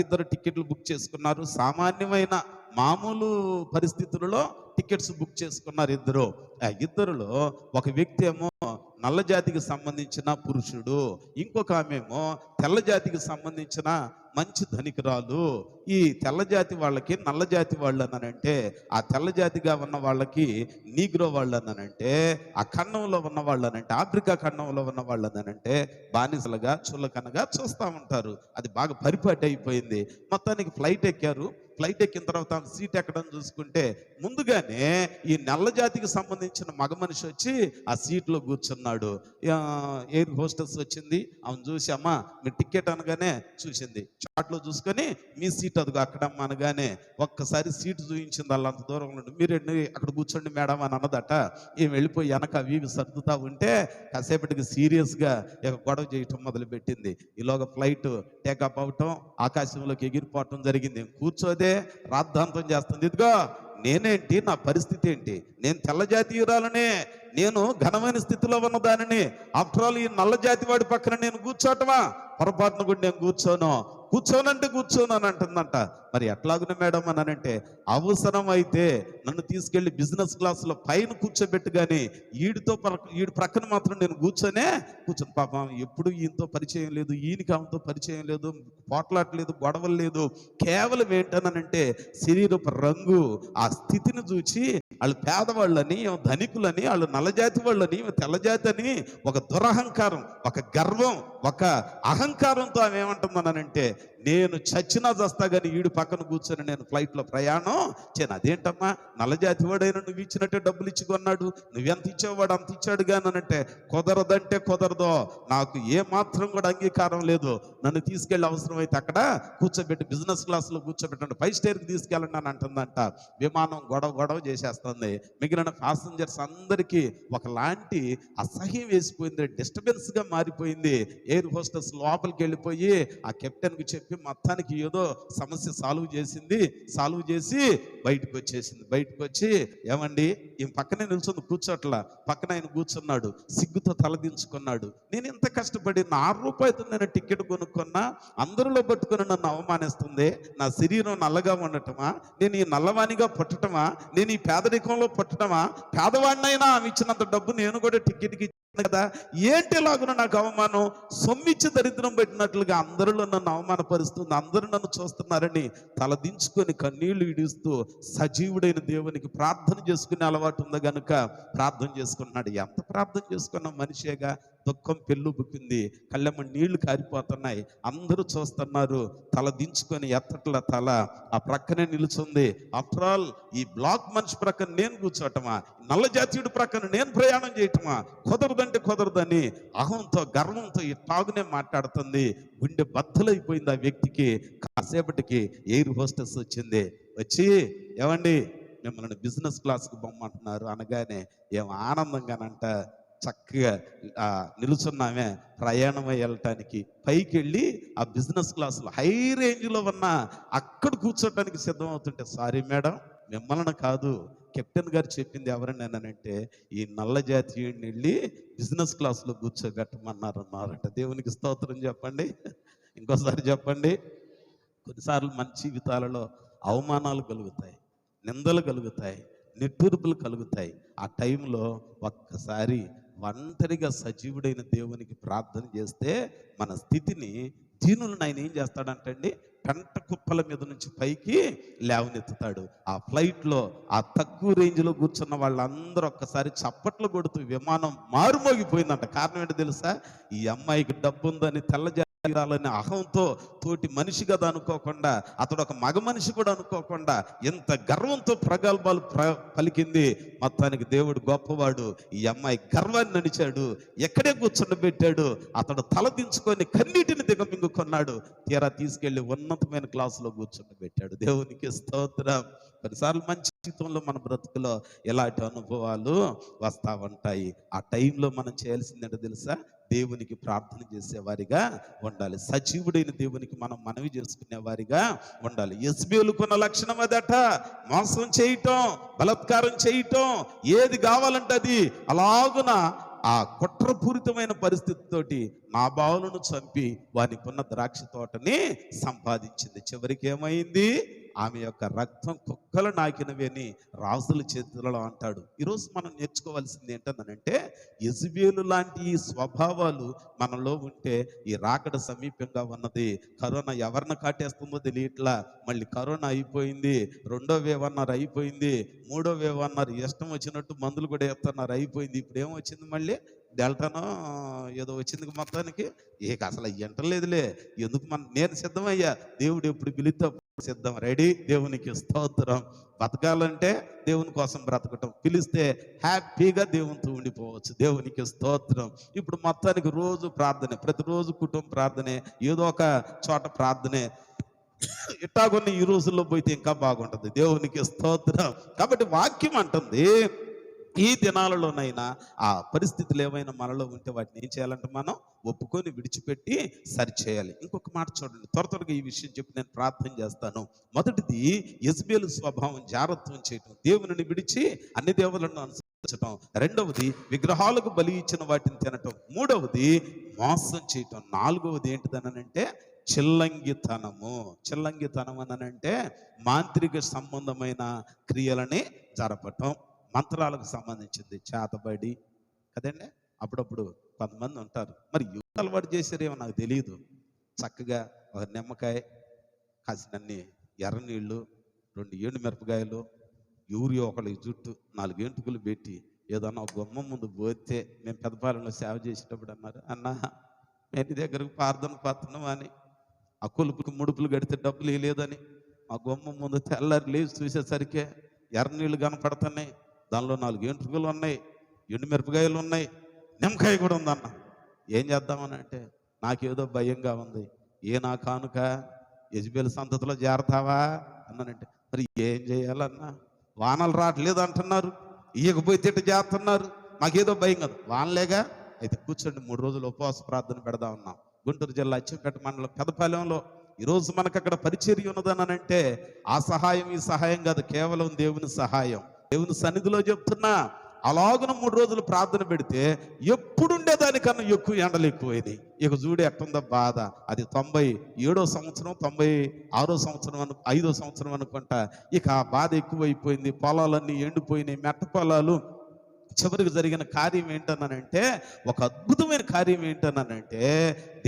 ఇద్దరు టికెట్లు బుక్ చేసుకున్నారు. సామాన్యమైన మామూలు పరిస్థితులలో టికెట్స్ బుక్ చేసుకున్నారు ఇద్దరు. ఆ ఇద్దరులో ఒక వ్యక్తి ఏమో నల్ల జాతికి సంబంధించిన పురుషుడు, ఇంకొక ఆమెమో తెల్ల జాతికి సంబంధించిన మంచి ధనికురాలు. ఈ తెల్ల జాతి వాళ్ళకి నల్ల జాతి వాళ్ళు అన్నానంటే, ఆ తెల్ల జాతిగా ఉన్న వాళ్ళకి నీగ్రో వాళ్ళు అన్నానంటే, ఆ ఖండంలో ఉన్న వాళ్ళు అనంటే, ఆఫ్రికా ఖండంలో ఉన్న వాళ్ళు అన్నానంటే బానిసలుగా, చులకనగా చూస్తూ ఉంటారు. అది బాగా పరిపాటి అయిపోయింది. మొత్తానికి ఫ్లైట్ ఎక్కారు. ఫ్లైట్ ఎక్కిన తర్వాత సీట్ ఎక్కడం చూసుకుంటే ముందుగానే ఈ నల్ల జాతికి సంబంధించిన మగ మనిషి వచ్చి ఆ సీట్లో కూర్చున్నాడు. ఎయిర్ హోస్టెస్ వచ్చింది, ఆమెను చూసి, అమ్మ మీ టికెట్ అనగానే చూసింది, చాట్లో చూసుకొని మీ సీట్ అదిగో అక్కడమ్మ అనగానే ఒక్కసారి సీటు చూపించింది. వాళ్ళంత దూరం నుండి, మీరు అక్కడ కూర్చోండి మేడం అని అన్నదట. ఏం వెళ్ళిపోయి వెనక అవి సర్దుతా ఉంటే కాసేపటికి సీరియస్గా ఇక గొడవ చేయటం మొదలుపెట్టింది. ఈలోగా ఫ్లైట్ టేకప్ అవటం, ఆకాశంలోకి ఎగిరిపోవటం జరిగింది. కూర్చోదే రాద్ధాంతం చేస్తుంది. ఇదిగో నేనేంటి, నా పరిస్థితి ఏంటి, నేను తెల్ల జాతీయురాలనే, నేను ఘనమైన స్థితిలో ఉన్న దానిని. ఆఫ్టర్ ఆల్ ఈ నల్ల జాతి వాడి పక్కన నేను కూర్చోటమా? పొరపాటున కూడా నేను కూర్చోనంటే కూర్చోను అని అంటుందంట. మరి ఎట్లాగునే మేడం అని అంటే, అవసరం అయితే నన్ను తీసుకెళ్లి బిజినెస్ క్లాసులో పైన కూర్చోబెట్టు, కానీ ఈడి ప్రక్కన మాత్రం నేను కూర్చొని పాపం ఎప్పుడు ఈయనతో పరిచయం లేదు, ఈయనకి ఆమెతో పరిచయం లేదు, పోట్లాట్లేదు, గొడవలు లేదు. కేవలం ఏంటనంటే శరీరపు రంగు, ఆ స్థితిని చూచి వాళ్ళు పేదవాళ్ళని, ధనికులని, వాళ్ళు నల్లజాతి వాళ్ళని, తెల్లజాతి అని ఒక దురహంకారం, ఒక గర్వం, ఒక అహంకారంతో ఆమె ఏమంటుందనంటే, నేను చచ్చినా చస్తా కానీ ఈడు పక్కన కూర్చొని నేను ఫ్లైట్లో ప్రయాణం చేయను. అదేంటమ్మా, నల్లజాతి వాడైనా నువ్వు ఇచ్చినట్టే డబ్బులు ఇచ్చి కొన్నాడు, నువ్వెంత ఇచ్చేవాడు అంత ఇచ్చాడు కానంటే, కుదరదంటే కుదరదో, నాకు ఏ మాత్రం కూడా అంగీకారం లేదు, నన్ను తీసుకెళ్ళి అవసరమైతే అక్కడ కూర్చోబెట్టి బిజినెస్ క్లాస్లో కూర్చోబెట్టండి, 5 స్టార్కి తీసుకెళ్ళండి అని అంటుందంట. విమానం గొడవ చేసేస్తుంది. మిగిలిన ప్యాసింజర్స్ అందరికీ ఒకలాంటి అసహ్యం వేసిపోయింది, డిస్టర్బెన్స్గా మారిపోయింది. ఎయిర్ హోస్టెస్ లోపలికి వెళ్ళిపోయి ఆ కెప్టెన్కి చెప్పి మొత్తానికి ఏదో సమస్య సాల్వ్ చేసి బయటకు వచ్చి, ఏమండి ఈయన పక్కనే నిల్చుంది, కూర్చోట్లా, పక్కన ఆయన కూర్చున్నాడు, సిగ్గుతో తలదించుకున్నాడు. నేను ఇంత కష్టపడి ₹6 నేను టికెట్ కొనుక్కున్నా, అందరిలో పట్టుకుని నన్ను అవమానిస్తుంది. నా శరీరం నల్లగా ఉండటమా, నేను ఈ నల్లవాణిగా పుట్టటమా, నేను ఈ పేదరికంలో పుట్టటమా, పేదవాడినైనా ఆమె ఇచ్చినంత డబ్బు నేను కూడా టికెట్కి కదా, ఏంటి లాగున నాకు అవమానం, సొమ్మిచ్చి దరిద్రం పెట్టినట్లుగా అందరిలో నన్ను అవమానపరుస్తుంది, అందరూ నన్ను చూస్తున్నారని తలదించుకొని కన్నీళ్లు ఇడుస్తూ సజీవుడైన దేవునికి ప్రార్థన చేసుకునే అలవాటు ఉంది కనుక ప్రార్థన చేసుకున్నాడు. ఎంత ప్రార్థన చేసుకున్న మనిషేగా, దుఃఖం పెళ్ళు బుక్కింది, కళ్ళెమ్మ నీళ్లు కారిపోతున్నాయి, అందరూ చూస్తున్నారు. తల దించుకొని ఎత్తట్ల తల ఆ ప్రక్కనే నిలుచుంది. ఆఫ్టర్ ఆల్ ఈ బ్లాక్ మనిషి ప్రక్కన నేను కూర్చోటమా, నల్ల జాతీయుడి ప్రక్కన నేను ప్రయాణం చేయటమా, కుదరదంటే కుదరదని అహంతో గర్వంతో ఇట్లాగునే మాట్లాడుతుంది. గుండె బద్దలైపోయింది ఆ వ్యక్తికి. కాసేపటికి ఎయిర్ హోస్టెస్ వచ్చింది. వచ్చి, ఏమండి మిమ్మల్ని బిజినెస్ క్లాస్కి బొమ్మంటున్నారు అనగానే ఏం ఆనందంగానంట చక్కగా నిలుచున్నామే ప్రయాణమై వెళ్ళటానికి. పైకి వెళ్ళి ఆ బిజినెస్ క్లాసులో హై రేంజ్లో ఉన్న అక్కడ కూర్చోటానికి సిద్ధమవుతుంటే, సారీ మేడం మిమ్మల్ని కాదు, కెప్టెన్ గారు చెప్పింది ఎవరని అంటే ఈ నల్ల జాతీయుడిని వెళ్ళి బిజినెస్ క్లాస్లో కూర్చోగట్టమన్నారన్నారట. దేవునికి స్తోత్రం చెప్పండి. ఇంకోసారి చెప్పండి. కొన్నిసార్లు మన జీవితాలలో అవమానాలు కలుగుతాయి, నిందలు కలుగుతాయి, నిట్టూర్పులు కలుగుతాయి. ఆ టైంలో ఒక్కసారి ఒంటరిగా సజీవుడైన దేవునికి ప్రార్థన చేస్తే మన స్థితిని, దీనులను ఆయన ఏం చేస్తాడంటండి, పెంట కుప్పల మీద నుంచి పైకి లేవనెత్తుతాడు. ఆ ఫ్లైట్లో ఆ తక్కువ రేంజ్లో కూర్చున్న వాళ్ళందరూ ఒక్కసారి చప్పట్లు కొడుతూ విమానం మారుమోగిపోయిందంట. కారణం ఏంటో తెలుసా? ఈ అమ్మాయికి డబ్బు ఉందని తెల్ల తీరాలని అహంతో తోటి మనిషి కదా అనుకోకుండా, అతడు ఒక మగ మనిషి కూడా అనుకోకుండా ఎంత గర్వంతో ప్రగల్భాలు పలికింది. మొత్తానికి దేవుడు గొప్పవాడు. ఈ అమ్మాయి గర్వాన్ని నడిచాడు, ఎక్కడే కూర్చుండబెట్టాడు. అతడు తల దించుకొని కన్నీటిని దిగమింగుకున్నాడు. తీరా తీసుకెళ్లి ఉన్నతమైన క్లాసులో కూర్చుండబెట్టాడు. దేవునికి స్తోత్రం. కొన్నిసార్లు మంచి జీవితంలో మన బ్రతుకులో ఇలాంటి అనుభవాలు వస్తూ ఉంటాయి. ఆ టైంలో మనం చేయాల్సిందేంటో తెలుసా? దేవునికి ప్రార్థన చేసేవారిగా ఉండాలి. సజీవుడైన దేవునికి మనం మనవి చేసుకునే వారిగా ఉండాలి. యెజ్బేలుకున్న లక్షణం అదట, మోసం చేయటం, బలాత్కారం చేయటం, ఏది కావాలంటే అది అలాగున ఆ కుట్రపూరితమైన పరిస్థితితోటి నాబాలును చంపి వానికి ఉన్న ద్రాక్ష తోటని సంపాదించింది. చివరికి ఏమైంది? ఆమె యొక్క రక్తం కుక్కలు నాకినవి అని రాజుల చేతులలో అంటాడు. ఈరోజు మనం నేర్చుకోవాల్సింది ఏంటంటే, యెజబేలు లాంటి ఈ స్వభావాలు మనలో ఉంటే ఈ రాకడ సమీపంగా ఉన్నది. కరోనా ఎవరిని కాటేస్తుందో తెలియట్లా. మళ్ళీ కరోనా అయిపోయింది, రెండో వేవ్ అన్నారు అయిపోయింది, మూడో వేవ్ అన్నారు ఇష్టం వచ్చినట్టు మందులు కూడా వేస్తున్నారు అయిపోయింది. ఇప్పుడు ఏమొచ్చింది? మళ్ళీ డెల్టానో ఏదో వచ్చింది. మొత్తానికి ఏక అసలు ఎంటలేదులే. ఎందుకు నేను సిద్ధమయ్యా, దేవుడు ఎప్పుడు పిలిస్తే సిద్ధం, రెడీ. దేవునికి స్తోత్రం. బతకాలంటే దేవుని కోసం బ్రతకటం, పిలిస్తే హ్యాపీగా దేవునితో ఉండిపోవచ్చు. దేవునికి స్తోత్రం. ఇప్పుడు మొత్తానికి రోజు ప్రార్థనే, ప్రతిరోజు కుటుంబ ప్రార్థనే, ఏదో ఒక చోట ప్రార్థనే. ఇట్టాగొన్ని ఈ రోజుల్లో పోయితే ఇంకా బాగుంటుంది. దేవునికి స్తోత్రం. కాబట్టి వాక్యం అంటుంది, ఈ దినాలలోనైనా ఆ పరిస్థితులు ఏమైనా మనలో ఉంటే వాటిని ఏం చేయాలంటే మనం ఒప్పుకొని విడిచిపెట్టి సరిచేయాలి. ఇంకొక మాట చూడండి, త్వరగా ఈ విషయం చెప్పి నేను ప్రార్థన చేస్తాను. మొదటిది యెజ్బేలు స్వభావం, జారత్వం చేయటం, దేవుని విడిచి అన్ని దేవులను అనుసరించటం. రెండవది విగ్రహాలకు బలి ఇచ్చిన వాటిని తినటం. మూడవది మోసం చేయటం. నాలుగవది ఏంటిదనంటే చిల్లంగితనము. చిల్లంగితనం అనంటే మాంత్రిక సంబంధమైన క్రియలని జరపటం, మంత్రాలకు సంబంధించింది, చేతబడి కదండి. అప్పుడప్పుడు కొంతమంది ఉంటారు, మరి యువత అలవాటు చేశారేమో నాకు తెలియదు. చక్కగా ఒక నిమ్మకాయ, కాసినన్ని ఎర్ర నీళ్ళు, 2 ఎండు మిరపకాయలు, యూరియా ఒకళ్ళ జుట్టు, 4 ఎంటుకలు పెట్టి ఏదన్నా ఒక గుమ్మం ముందు పోతే, మేము పెద్దపాలెంలో సేవ చేసేటప్పుడు అన్నారు, అన్నా నేను దగ్గరకు ప్రార్థన పడుతున్నాం అని, ఆ కొలుపుకి ముడుపులు కడితే డబ్బులు వేయలేదని ఆ గుమ్మం ముందు తెల్లారి లేచి చూసేసరికి ఎర్ర నీళ్ళు కనపడుతున్నాయి, దానిలో 4 ఎంట్రుకలు ఉన్నాయి, ఎండు మిరపకాయలు ఉన్నాయి, నిమ్మకాయ కూడా ఉందన్న. ఏం చేద్దామని అంటే నాకేదో భయంగా ఉంది. నా కానుక యెజ్బేలు సంతతిలో చేరతావా అన్నానంటే, మరి ఏం చేయాలన్నా? వానలు రావట్లేదు అంటున్నారు, ఇయ్యకపోతే ఇట్ట చేస్తున్నారు, మాకేదో భయం కదా. వానలేగా అయితే కూర్చోండి, 3 రోజులు ఉపవాస ప్రార్థన పెడదాం ఉన్నాం. గుంటూరు జిల్లా అచ్చంపేట మండలం పెదపాలెంలో ఈరోజు మనకు అక్కడ పరిచర్య ఉన్నదనంటే ఆ సహాయం ఈ సహాయం కాదు, కేవలం దేవుని సహాయం. దేవుని సన్నిధిలో చెప్తున్నా, అలాగున 3 రోజులు ప్రార్థన పెడితే ఎప్పుడుండేదానికన్నా ఎక్కువ ఎండలు ఎక్కువైంది. ఇక చూడు ఎట్టుందో బాధ. అది 97వ సంవత్సరం, 96వ సంవత్సరం 5వ సంవత్సరం అనుకుంటా. ఇక ఆ బాధ ఎక్కువైపోయింది. పొలాలన్నీ ఎండిపోయినాయి, మెట్ట పొలాలు. చివరికి జరిగిన కార్యం ఏంటన్నానంటే, ఒక అద్భుతమైన కార్యం ఏంటన్నానంటే,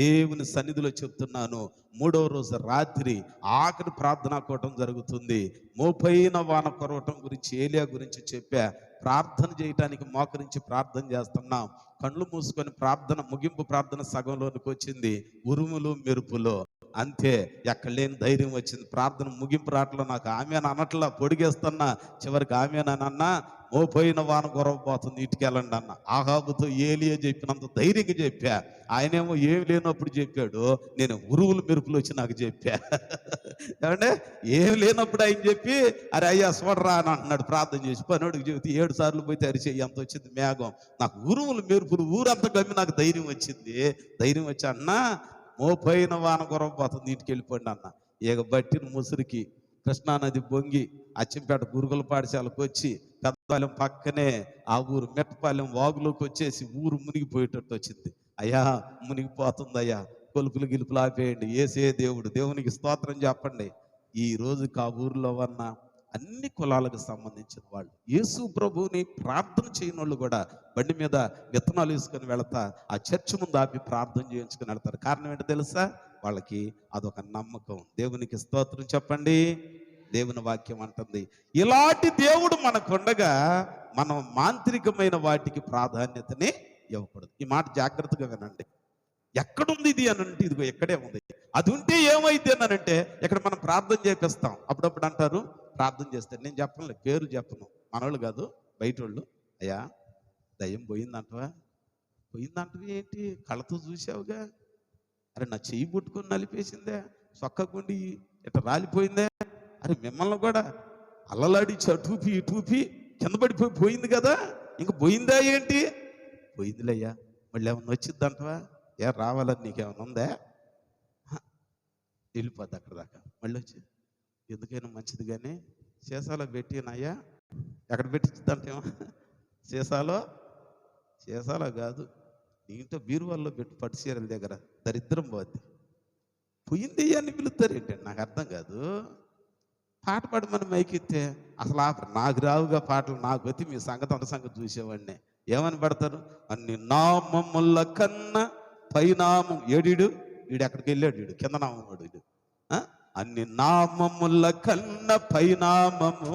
దేవుని సన్నిధిలో చెప్తున్నాను, 3వ రోజు రాత్రి ఆఖరి ప్రార్థనా కూటం జరుగుతుంది. మోపైన వాన కురవటం గురించి, ఏలియా గురించి చెప్పా. ప్రార్థన చేయటానికి మోకరించి ప్రార్థన చేస్తున్నాం. కళ్ళు మూసుకొని ప్రార్థన, ముగింపు ప్రార్థన సగంలోనికి వచ్చింది. ఉరుములు మెరుపులో అంతే, ఎక్కడ లేని ధైర్యం వచ్చింది. ప్రార్థన ముగింపు రాట్లో నాకు ఆమెను అనట్లా, పొడిగేస్తున్నా. చివరికి ఆమెనన్నా మోపోయిన వాన గొరవపోతుంది, ఇటుకి వెళ్ళండి అన్న. ఆహాబుతో ఏలియా చెప్పినంత ధైర్యంగా చెప్పా. ఆయనేమో ఏమి లేనప్పుడు చెప్పాడు, నేను ఉరువులు మెరుపులు వచ్చి నాకు చెప్పా. ఏమంటే ఏమి లేనప్పుడు ఆయన చెప్పి, అరే అయ్యా చూడరా అని అంటున్నాడు ప్రార్థన చేసి. పనోడికి చెబితే 7 సార్లు పోతే అరిచేయి ఎంత వచ్చింది మేఘం. నాకు ఉరువులు మెరుపులు ఊరంతా గమ్మి నాకు ధైర్యం వచ్చింది. ధైర్యం వచ్చి అన్నా మోపోయిన వాన గొరవపోతుంది, ఇంటికి వెళ్ళిపోండి అన్న. ఇక బట్టిన ముసురికి కృష్ణానది బొంగి అచ్చంపేట గురుకుల పాఠశాలకు వచ్చి పెద్దపాలెం పక్కనే ఆ ఊరు మెట్టపాలెం వాగులోకి వచ్చేసి ఊరు మునిగిపోయేటట్టు వచ్చింది. అయ్యా మునిగిపోతుంది అయ్యా, కొలుపులు గిలుపులు ఆపేయండి, ఏసే దేవుడు, దేవునికి స్తోత్రం చెప్పండి. ఈ రోజుకి ఆ ఊరిలో ఉన్న అన్ని కులాలకు సంబంధించిన వాళ్ళు, యేసు ప్రభువుని ప్రార్థన చేయని వాళ్ళు కూడా బండి మీద విత్తనాలు వేసుకొని వెళతా ఆ చర్చ్ ముందు ఆపి ప్రార్థన చేయించుకొని వెళ్తారు. కారణం ఏంటో తెలుసా? వాళ్ళకి అదొక నమ్మకం. దేవునికి స్తోత్రం చెప్పండి. దేవుని వాక్యం అంటుంది, ఇలాంటి దేవుడు మనకుండగా మనం మాంత్రికమైన వాటికి ప్రాధాన్యతని ఇవ్వకూడదు. ఈ మాట జాగ్రత్తగా వినండి. ఎక్కడుంది ఇది అని అంటే ఇదిగో ఎక్కడే ఉంది. అది ఉంటే ఏమైంది అని అంటే ఇక్కడ మనం ప్రార్థన చేపిస్తాం. అప్పుడప్పుడు అంటారు ప్రార్థన చేస్తే, నేను చెప్పను, పేరు చెప్పను, మనోళ్ళు కాదు బయట వాళ్ళు, అయ్యా దయ్యం పోయిందంటవా? పోయిందంటవి ఏంటి? కళ్ళతో చూసావుగా. అరే నా చెయ్యి పుట్టుకొని నలిపేసిందే, సొక్కకుండి ఇట్లా రాలిపోయిందే. అరే మిమ్మల్ని కూడా అల్లలాడి చటూపి ఇటూపి కింద పడిపోయి పోయింది కదా, ఇంక పోయిందా ఏంటి? పోయిందిలేయ్యా, మళ్ళీ ఏమన్నా వచ్చిందంటవా? ఏ రావాలని నీకేమన్నా ఉందా? వెళ్ళిపోద్ది అక్కడ దాకా. మళ్ళీ వచ్చి ఎందుకైనా మంచిది కానీ సీసాలో పెట్టినయ్యా. ఎక్కడ పెట్టిందంటేమో సీసాలో కాదు, దీంట్లో బీరువాల్లో పెట్టి పట్టు చీరల దగ్గర, దరిద్రం పోద్ది. పోయింది అని పిలుస్తారు ఏంటండి, నాకు అర్థం కాదు. పాట పాడమని మైకెత్తే అసలు నాకు రావుగా పాటలు, నాకు వచ్చి మీ సంగతి అంత సంగతి చూసేవాడిని. ఏమని పడతారు? అన్ని నామముల కన్నా పైనామం ఏడు, వీడు ఎక్కడికి వెళ్ళాడు, వీడు కింద నామం వీడు. అన్ని నామముల కన్నా పైనామము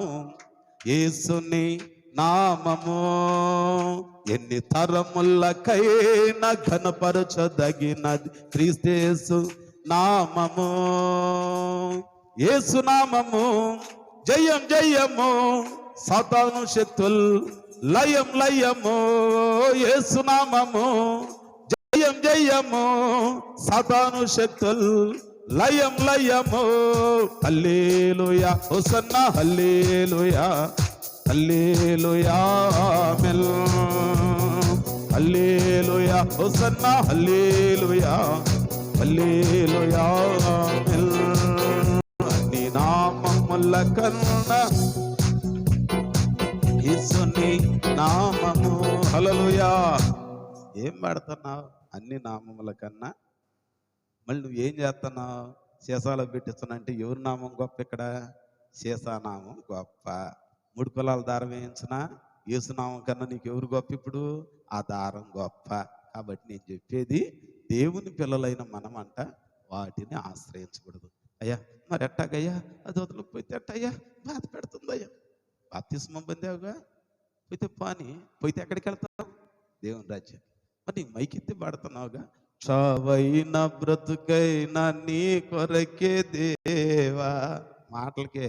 యేసుని నామము, ఎన్ని తరములకైనా ఘనపరచదగినది క్రీస్తు నామము. యేసు నామము జయం జయము, సాతాను శక్తులు లయం లయము. యేసు నామము జయం జయము, సాతాను శక్తులు లయం లయము. హల్లెలూయా హోసన్నా, హల్లెలూయా హల్లెలూయా ఆమేన్. హల్లెలూయా హోసన్నా, హల్లెలూయా హల్లెలూయా ఆమేన్. అన్ని నామముల కన్నా యేసుని నామము. హల్లెలూయా. ఏం పాడుతున్నావు? అన్ని నామముల కన్నా. మళ్ళీ నువ్వు ఏం చేస్తున్నావు? సీసాలో పెట్టిస్తున్నా అంటే ఎవరి నామం గొప్ప ఇక్కడ? సీసానామం గొప్ప. 3 కులాల దారం వేయించిన యేసునామం కన్నా నీకు ఎవరు గొప్ప? ఇప్పుడు ఆ దారం గొప్ప. కాబట్టి నేను చెప్పేది, దేవుని పిల్లలైన మనం అంట వాటిని ఆశ్రయించకూడదు. అయ్యా మరి ఎట్టాగయ్యా, అది వదలకపోతే ఎట్టయ్యా, బాధ పెడుతుందయ్యా. బాప్తిస్మం పొందావుగా, పోతే పాని, పోతే ఎక్కడికి వెళ్తావు? దేవుని రాజ్యం. మరి నీకు మైకెత్తి పాడుతున్నావుగా, చావైన బ్రతుకైనా నీ కొరకే దేవా. మాటలకే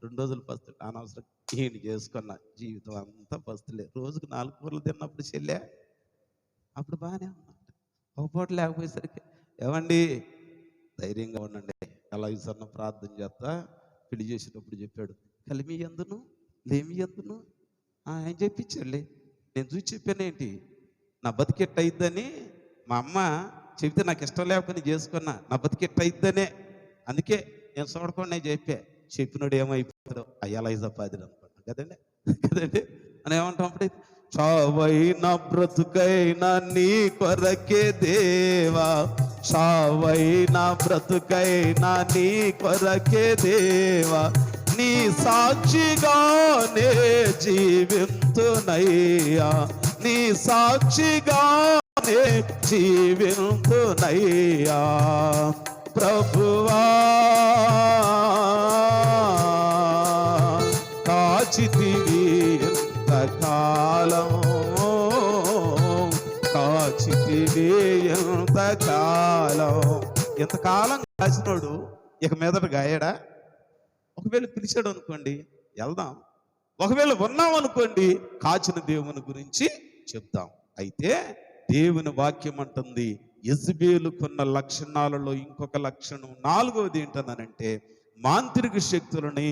2 రోజులు పస్తులు, అనవసరం ఈయన చేసుకున్న జీవితం అంతా పస్తులే. రోజుకు 4 కూరలు తిన్నప్పుడు చెల్లె అప్పుడు బాగానే ఉన్నట్టు, ఒక పూట లేకపోయేసరికి ఏమండి ధైర్యంగా ఉండండి. ఎలా ఈసన్న ప్రార్థన చేస్తా పెళ్లి చేసేటప్పుడు చెప్పాడు, కలిమి ఎందును లేమి ఎందును ఆయన చెప్పించాడులే. నేను చూసి చెప్పానేంటి, నా బతికెట్ట అయిద్దని. మా అమ్మ చెబితే నాకు ఇష్టం లేకపోతే చేసుకున్నా, నా బతికెట్ట అయిద్దనే. అందుకే నేను చూడకుండా నేను చెప్పినోడు ఏమైపోతాడో అయ్యాలైజపాదిని అనుకున్నాను కదండి అని ఏమంటాం అప్పుడు? చావైనా బ్రతుకైనా నీ కొరకే దేవా, చావైనా బ్రతుకైనా నీ కొరకే దేవా, నీ సాక్షిగానే జీవింతునయ్యా, నీ సాక్షిగానే జీవింతునయ్యా. ప్రభువా కాచితివి ఎంతకాలం, కాచితివి ఎంతకాలం కాచినోడు ఇక మీదట గాయడా? ఒకవేళ పిలిచాడు అనుకోండి వెళ్దాం, ఒకవేళ ఉన్నాం అనుకోండి కాచిన దేవుని గురించి చెప్తాం. అయితే దేవుని వాక్యం అంటుంది యెజబెలుకున్న లక్షణాలలో ఇంకొక లక్షణం, నాలుగవది ఏంటనంటే మాంత్రిక శక్తులని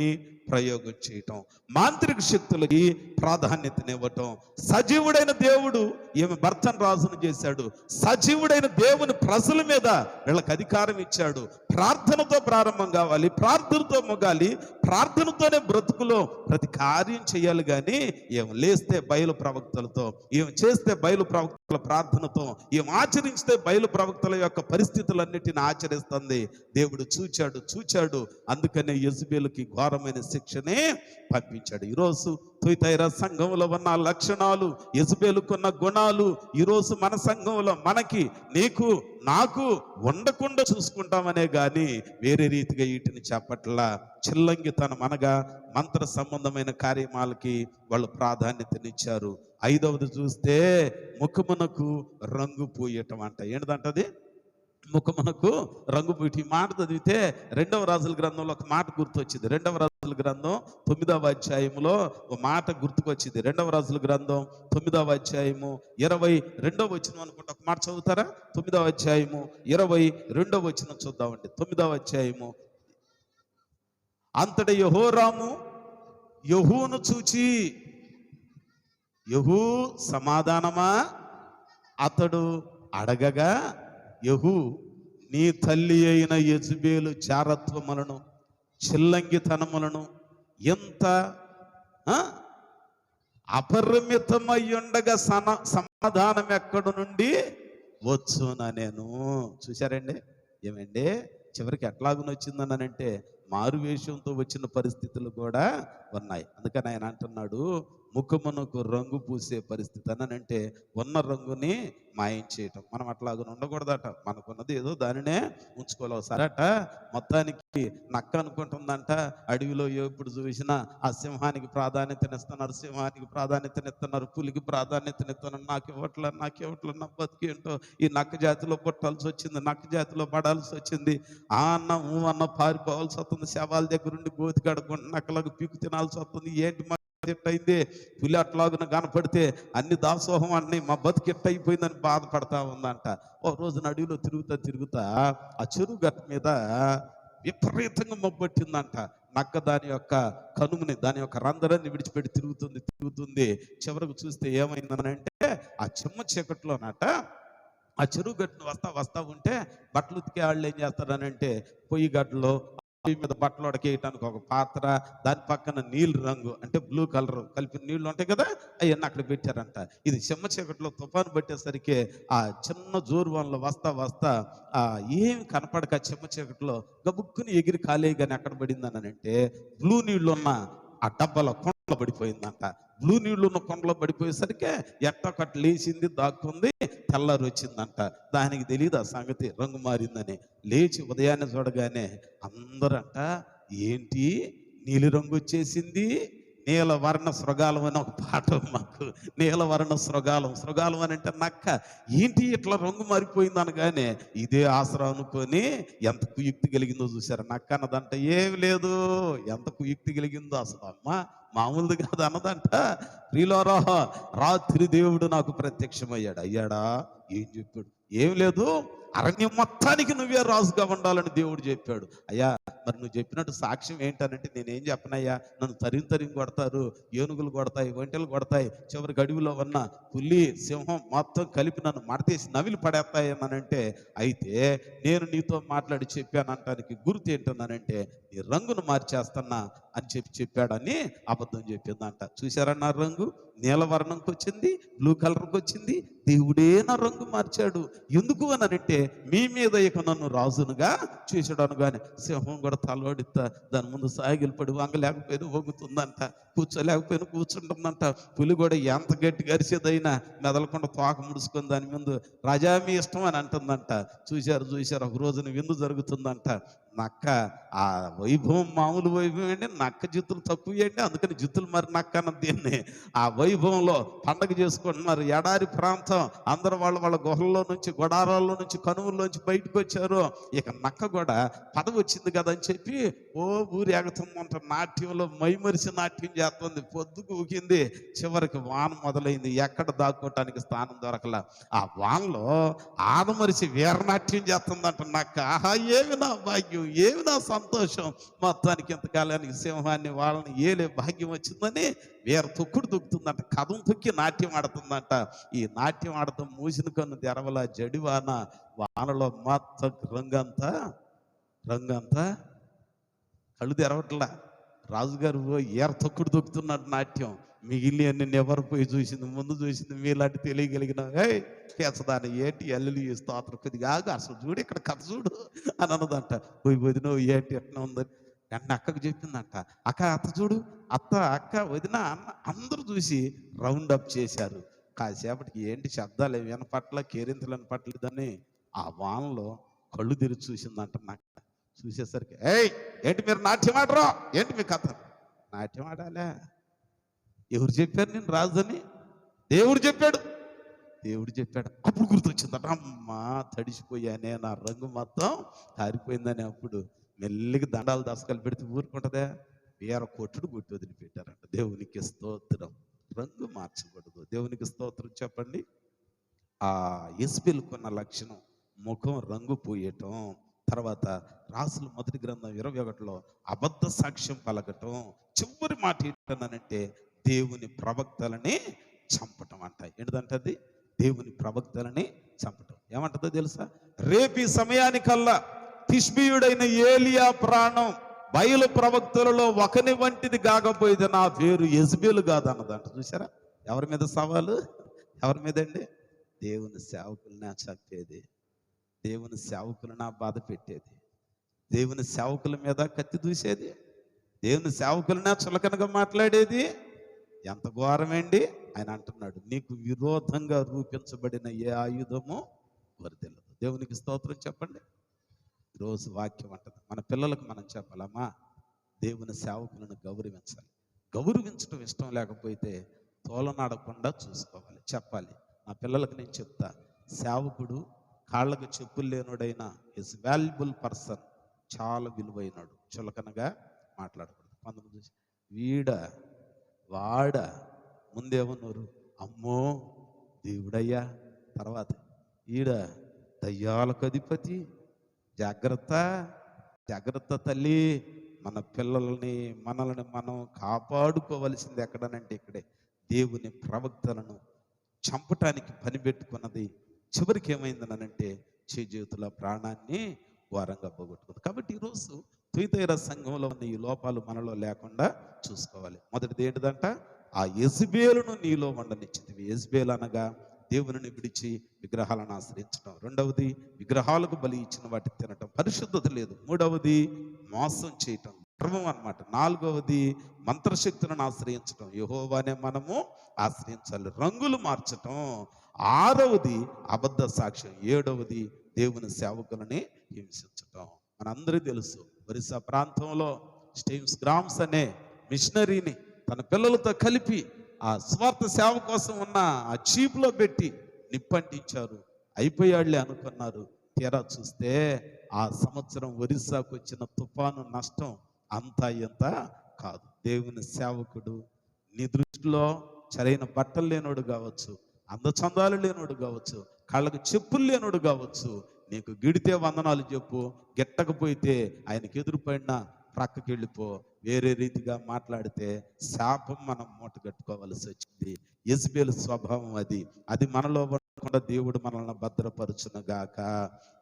ప్రయోగం చేయటం, మాంత్రిక శక్తులకి ప్రాధాన్యతనివ్వటం. సజీవుడైన దేవుడు ఈమె భర్తను రాజును చేశాడు, సజీవుడైన దేవుని ప్రజల మీద వీళ్ళకి అధికారం ఇచ్చాడు. ప్రార్థనతో ప్రారంభం కావాలి, ప్రార్థనతో మొగాలి, ప్రార్థనతోనే బ్రతుకులో ప్రతి కార్యం చేయాలి. కానీ ఏం లేస్తే బయలు ప్రవక్తలతో, ఏం చేస్తే బయలు ప్రవక్తల ప్రార్థనతో, ఏం ఆచరిస్తే బయలు ప్రవక్తల యొక్క పరిస్థితులన్నిటిని ఆచరిస్తుంది. దేవుడు చూచాడు, అందుకనే యెజబెలుకి ఘోరమైన శిక్షనే పంపించాడు. ఈరోజు తుయతైరా సంఘంలో ఉన్న లక్షణాలు, యెజబెలుకున్న గుణాలు ఈరోజు మన సంఘంలో మనకి, నీకు, నాకు ఉండకుండా చూసుకుంటామనే గాని వేరే రీతిగా వీటిని చెప్పట్లా. చిల్లంగితనం అనగా మంత్ర సంబంధమైన కార్యమాలకి వాళ్ళు ప్రాధాన్యతనిచ్చారు. ఐదవది చూస్తే ముఖమునకు రంగు పూయటం అంట. ఏంటంటది? ముఖమునకు రంగు పూయటం. ఈ మాట చదివితే 2వ రాజుల గ్రంథంలో ఒక మాట గుర్తొచ్చింది. 2వ రాజుల గ్రంథం 9వ అధ్యాయంలో ఒక మాట గుర్తుకొచ్చింది. 2వ రాజుల గ్రంథం 9వ అధ్యాయము 22వ వచనం అనుకుంటా. ఒక మాట చదువుతారా? 9వ అధ్యాయము 22వ వచనం చూద్దామండి. 9వ అధ్యాయము. అంతట యెహోరాము యెహూను చూచి, యెహూ సమాధానమా అతడు అడగగా, యెహూ నీ తల్లి అయిన యెజబెలు జారత్వములను చిల్లంగితనములను ఎంత అపరిమితమై ఉండగా సమాధానం ఎక్కడి నుండి వచ్చునా నేను. చూశారండి ఏమండి? చివరికి ఎట్లాగునొచ్చిందనంటే మారువేషంతో వచ్చిన పరిస్థితులు కూడా ఉన్నాయి. అందుకని ఆయన అంటున్నాడు ముఖమునకు రంగు పూసే పరిస్థితి అనంటే ఉన్న రంగుని మాయం చేయటం. మనం అట్లాగా ఉండకూడదట. మనకున్నది ఏదో దానినే ఉంచుకోలేవు. సరట మొత్తానికి నక్క అనుకుంటుందంట, అడవిలో ఎప్పుడు చూసినా ఆ సింహానికి ప్రాధాన్యతనిస్తున్నారు, సింహానికి ప్రాధాన్యతనిస్తున్నారు, పులికి ప్రాధాన్యతనిస్తున్నారు. నాకు ఇవ్వట్ల నా బతికేంటో ఈ నక్క జాతిలో పుట్టాల్సి వచ్చింది, నక్క జాతిలో పడాల్సి వచ్చింది. ఆ అన్న పారిపోవాల్సి వస్తుంది, శవాల దగ్గర ఉండి గోతి కడుకుంటూ నక్కలకు పీకు తినాల్సి వస్తుంది. ఏంటి ఎట్టయిందే, పులి అట్లాగున కనపడితే అన్ని దాసోహం అన్ని మా బతికి ఎట్టయిపోయిందని బాధపడతా ఉందంట. ఓ రోజు అడవిలో తిరుగుతా ఆ చెరువు గట్ట మీద విపరీతంగా మొబ్బట్టిందంట. నక్క దాని యొక్క కనుముని, దాని యొక్క రంధ్రాన్ని విడిచిపెట్టి తిరుగుతుంది. చివరకు చూస్తే ఏమైందనంటే ఆ చిమ్మ చీకట్లోనట ఆ చెరువు గట్టును వస్తా ఉంటే బట్టలు ఉతికే వాళ్ళు ఏం చేస్తారనంటే పొయ్యి గడ్డలో మీద బట్టలు ఉడకేయటానికి ఒక పాత్ర, దాని పక్కన నీళ్ళు రంగు అంటే బ్లూ కలర్ కలిపిన నీళ్లు ఉంటాయి కదా, అవన్నీ అక్కడ పెట్టారంట. ఇది చెమ్మ చీకట్లో తుఫాను పట్టేసరికి ఆ చిన్న జోరువాన్లో వస్తా ఏమి కనపడక చెమ్మ చీకట్లో గబుక్కుని ఎగిరి కాలేయగానే ఎక్కడ పడిందని అంటే బ్లూ నీళ్లు ఉన్న ఆ డబ్బాలో కొండలో పడిపోయిందంట. బ్లూ నీళ్లు ఉన్న కొండలో పడిపోయేసరికి ఎట్టకట్టు లేచింది, దాక్కుంది, తెల్లారు వచ్చిందంట. దానికి తెలియదు ఆ సంగతి రంగు మారిందని. లేచి ఉదయాన్నే చూడగానే అందరంట ఏంటి నీలి రంగు వచ్చేసింది, నీలవర్ణ శృగాలం అని ఒక పాట మాకు. నీలవర్ణ శృగాలం అని అంటే నక్క. ఏంటి ఇట్లా రంగు మారిపోయింది అనగానే ఇదే ఆసరా అనుకొని ఎంత కుయుక్తి కలిగిందో చూసారు. నక్క అన్నదంట ఏమి లేదు, ఎంత కుయుక్తి కలిగిందో అసలు అమ్మ మామూలుది కాదు అన్నదంట. ప్రియులారా, రాత్రి దేవుడు నాకు ప్రత్యక్షమయ్యాడు. అయ్యాడా? ఏం చెప్పాడు? ఏం లేదు, అరణ్యం మొత్తానికి నువ్వే రాజుగా ఉండాలని దేవుడు చెప్పాడు. అయ్యా మరి నువ్వు చెప్పినట్టు సాక్ష్యం ఏంటనంటే నేనేం చెప్పనయ్యా, నన్ను తరిం కొడతారు, ఏనుగులు కొడతాయి, ఒంటెలు కొడతాయి, చివరికి అడవిలో ఉన్న పులి సింహం మొత్తం కలిపి నన్ను మడతేసి నవిలి పడేస్తాయి అన్నానంటే, అయితే నేను నీతో మాట్లాడి చెప్పానంటానికి గుర్తు ఏంటన్నానంటే నీ రంగును మార్చేస్తున్నా అని చెప్పాడని అబద్ధం చెప్పిందంట. చూశారన్న రంగు నీలవర్ణంకి వచ్చింది, బ్లూ కలర్కి వచ్చింది. దేవుడే నా రంగు మార్చాడు. ఎందుకు అనంటే మీ మీద ఇక నన్ను రాజునుగా చూసాడు అనగానే సింహం కూడా తలవడిస్తా దాని ముందు సాగిలపడి వంగలేకపోయినా వంగుతుందంట. కూర్చోలేకపోయినా కూర్చుంటుందంట. పులి కూడా ఎంత గట్టిగా అరిసేదైనా మెదలకుండా తోక ముడుచుకొని దాని ముందు రాజా మీ ఇష్టం అని అంటుందంట. చూశారు ఒక రోజున విందు జరుగుతుందంట. నక్క ఆ వైభవం మామూలు వైభవం అండి, నక్క జిత్తులు తక్కువ అండి, అందుకని జిత్తులు మరి నక్క అన్నది దీన్ని. ఆ వైభవంలో పండగ చేసుకుంటున్నారు. ఎడారి ప్రాంతం, అందరూ వాళ్ళ గుహల్లో నుంచి, గుడారాల్లో నుంచి, కనువుల్లోంచి బయటకు వచ్చారు. ఇక నక్క కూడా పదవి వచ్చింది కదా అని చెప్పి ఊరి ఎగతుందంట. నాట్యంలో మైమరిసి నాట్యం చేస్తుంది. పొద్దుకు ఊకింది. చివరికి వాన మొదలైంది. ఎక్కడ దాక్కోవటానికి స్థానం దొరకల. ఆ వానలో ఆదమరిసి వీరనాట్యం చేస్తుందంట నక్క. ఆహా, ఏమి నా భాగ్యం, ఏమి నా సంతోషం. మొత్తానికి ఇంతకాలానికి సింహాన్ని వాళ్ళని ఏలే భాగ్యం వచ్చిందని వీర తొక్కుడు తొక్కుతుందంట. కథం తొక్కి నాట్యం ఆడుతుందంట. ఈ నాట్యం ఆడటం మూసిన కన్ను తెరవల జడివాన. వానలో మొత్తం రంగంతా కళ్ళు తెరవట్లా. రాజుగారు ఈర తొక్కుడు తొక్కుతున్నాడు నాట్యం. మిగిలిన అన్ని ఎవరు పోయి చూసింది, ముందు చూసింది మీలాంటి తెలియగలిగిన పేసదాన్ని ఏంటి అల్లులు స్తోత్రం కొద్దిగా ఆగు, అసలు చూడు ఇక్కడ కథ చూడు అని అన్నదంట. పోయి వదిన ఏంటి ఎట్లా ఉందని వెంటనే అక్కకు చెప్పిందంట. అత్త చూడు, అక్క వదిన అన్న అందరూ చూసి రౌండ్ అప్ చేశారు. కాసేపటికి ఏంటి శబ్దాలు వినపట్ల, కేరింతలు వినపట్లేదని ఆ వానలో కళ్ళు తెరిచి చూసిందంట నక్క. చూసేసరికి ఏంటి మీరు నాట్యం ఆడరా, ఏంటి మీ కథ? నాట్యం ఆడాలే? ఎవరు చెప్పారు నేను రాజుని? దేవుడు చెప్పాడు. అప్పుడు గుర్తొచ్చిందట, అమ్మా తడిసిపోయానే, నా రంగు మొత్తం కారిపోయిందని. అప్పుడు మెల్లిగా దండాలు దశకాలు పెడితే ఊరుకుంటుందే, వేర కొట్టుడు కొట్టి వదిలిపెట్టారంట. దేవునికి స్తోత్రం. రంగు మార్చకూడదు. దేవునికి స్తోత్రం చెప్పండి. ఆ యెజెబెలుకున్న లక్షణం ముఖం రంగు పోయటం. తర్వాత రాసుల మొదటి గ్రంథం 21లో అబద్ధ సాక్ష్యం పలకటం. చివరి మాట ఏంటనంటే దేవుని ప్రవక్తలని చంపటం అంట. ఏంటంటది? దేవుని ప్రవక్తలని చంపటం. ఏమంటుందో తెలుసా? రేపు ఈ సమయానికల్లా తిష్బీయుడైన ఏలియా ప్రాణం బయలు ప్రవక్తలలో ఒకని వంటిది కాకపోయేది నా పేరు యెజెబెలు కాదన్నదంట. చూసారా? ఎవరి మీద సవాలు? ఎవరి మీద అండి? దేవుని సేవకులనే చంపేది, దేవుని సేవకులనే బాధ పెట్టేది, దేవుని సేవకుల మీద కత్తి దూసేది, దేవుని సేవకులనే చులకనగా మాట్లాడేది. ఎంత ఘోరమేండి. ఆయన అంటున్నాడు, నీకు విరోధంగా రూపించబడిన ఏ ఆయుధము వర్ధిల్లదు. దేవునికి స్తోత్రం చెప్పండి. ఈరోజు వాక్యం అంటది, మన పిల్లలకు మనం చెప్పాలమ్మా, దేవుని సేవకులను గౌరవించాలి. గౌరవించడం ఇష్టం లేకపోతే తోలనాడకుండా చూసుకోవాలి, చెప్పాలి. నా పిల్లలకు నేను చెప్తా, సేవకుడు కాళ్ళకు చెప్పులు లేనుడైన ఇస్ వాల్యుబుల్ పర్సన్, చాలా విలువైనడు. చులకనగా మాట్లాడకూడదు. కొంతమంది వాడ ముందేమన్నారు, అమ్మో దేవుడయ్యా, తర్వాత ఈడ దయ్యాలకు అధిపతి, జాగ్రత్త తల్లి. మన పిల్లల్ని మనల్ని మనం కాపాడుకోవలసింది ఎక్కడనంటే ఇక్కడే. దేవుని ప్రవక్తలను చంపటానికి పనిపెట్టుకున్నది చివరికి ఏమైందనంటే చేజేతుల ప్రాణాన్ని ఘోరంగా పోగొట్టుకుంది. కాబట్టి ఈరోజు తుయతైర సంఘంలో ఉన్న ఈ లోపాలు మనలో లేకుండా చూసుకోవాలి. మొదటిది ఏంటిదంట? ఆ యెజెబెలును నీలో ఉండనిచ్చితివి. యెజెబెలు అనగా దేవుని విడిచి విగ్రహాలను ఆశ్రయించడం. రెండవది విగ్రహాలకు బలి ఇచ్చిన వాటి తినటం, పరిశుద్ధత లేదు. మూడవది మోసం చేయటం, గర్వం అన్నమాట. నాలుగవది మంత్రశక్తులను ఆశ్రయించటం, యెహోవానే మనము ఆశ్రయించాలి. రంగులు మార్చటం. ఆరవది అబద్ధ సాక్ష్యం. ఏడవది దేవుని సేవకులని హింసించటం. మనందరికీ తెలుసు, ఒరిస్సా ప్రాంతంలో స్టీవ్స్ గ్రామ్స్ అనే మిషనరీని తన పిల్లలతో కలిపి ఆ స్వార్థ సేవ కోసం ఉన్న ఆ చీపులో పెట్టి నిప్పంటించారు. అయిపోయాళ్లే అనుకున్నారు. తీరా చూస్తే ఆ సంవత్సరం ఒరిస్సాకు వచ్చిన తుఫాను నష్టం అంతా ఇంత కాదు. దేవుని సేవకుడు నీ దృష్టిలో సరైన బట్టలు లేనోడు కావచ్చు, అందచందాలు లేనోడు కావచ్చు, కాళ్ళకు చెప్పులు లేనోడు కావచ్చు, నీకు గిడితే వందనాలు చెప్పు, గిట్టకపోతే ఆయనకి ఎదురుపడిన ప్రక్కకి వెళ్ళిపో. వేరే రీతిగా మాట్లాడితే శాపం మనం మూట కట్టుకోవలసి వచ్చింది. యెజెబెలు స్వభావం అది మనలో ఉండకుండా దేవుడు మనల్ని భద్రపరచును గాక.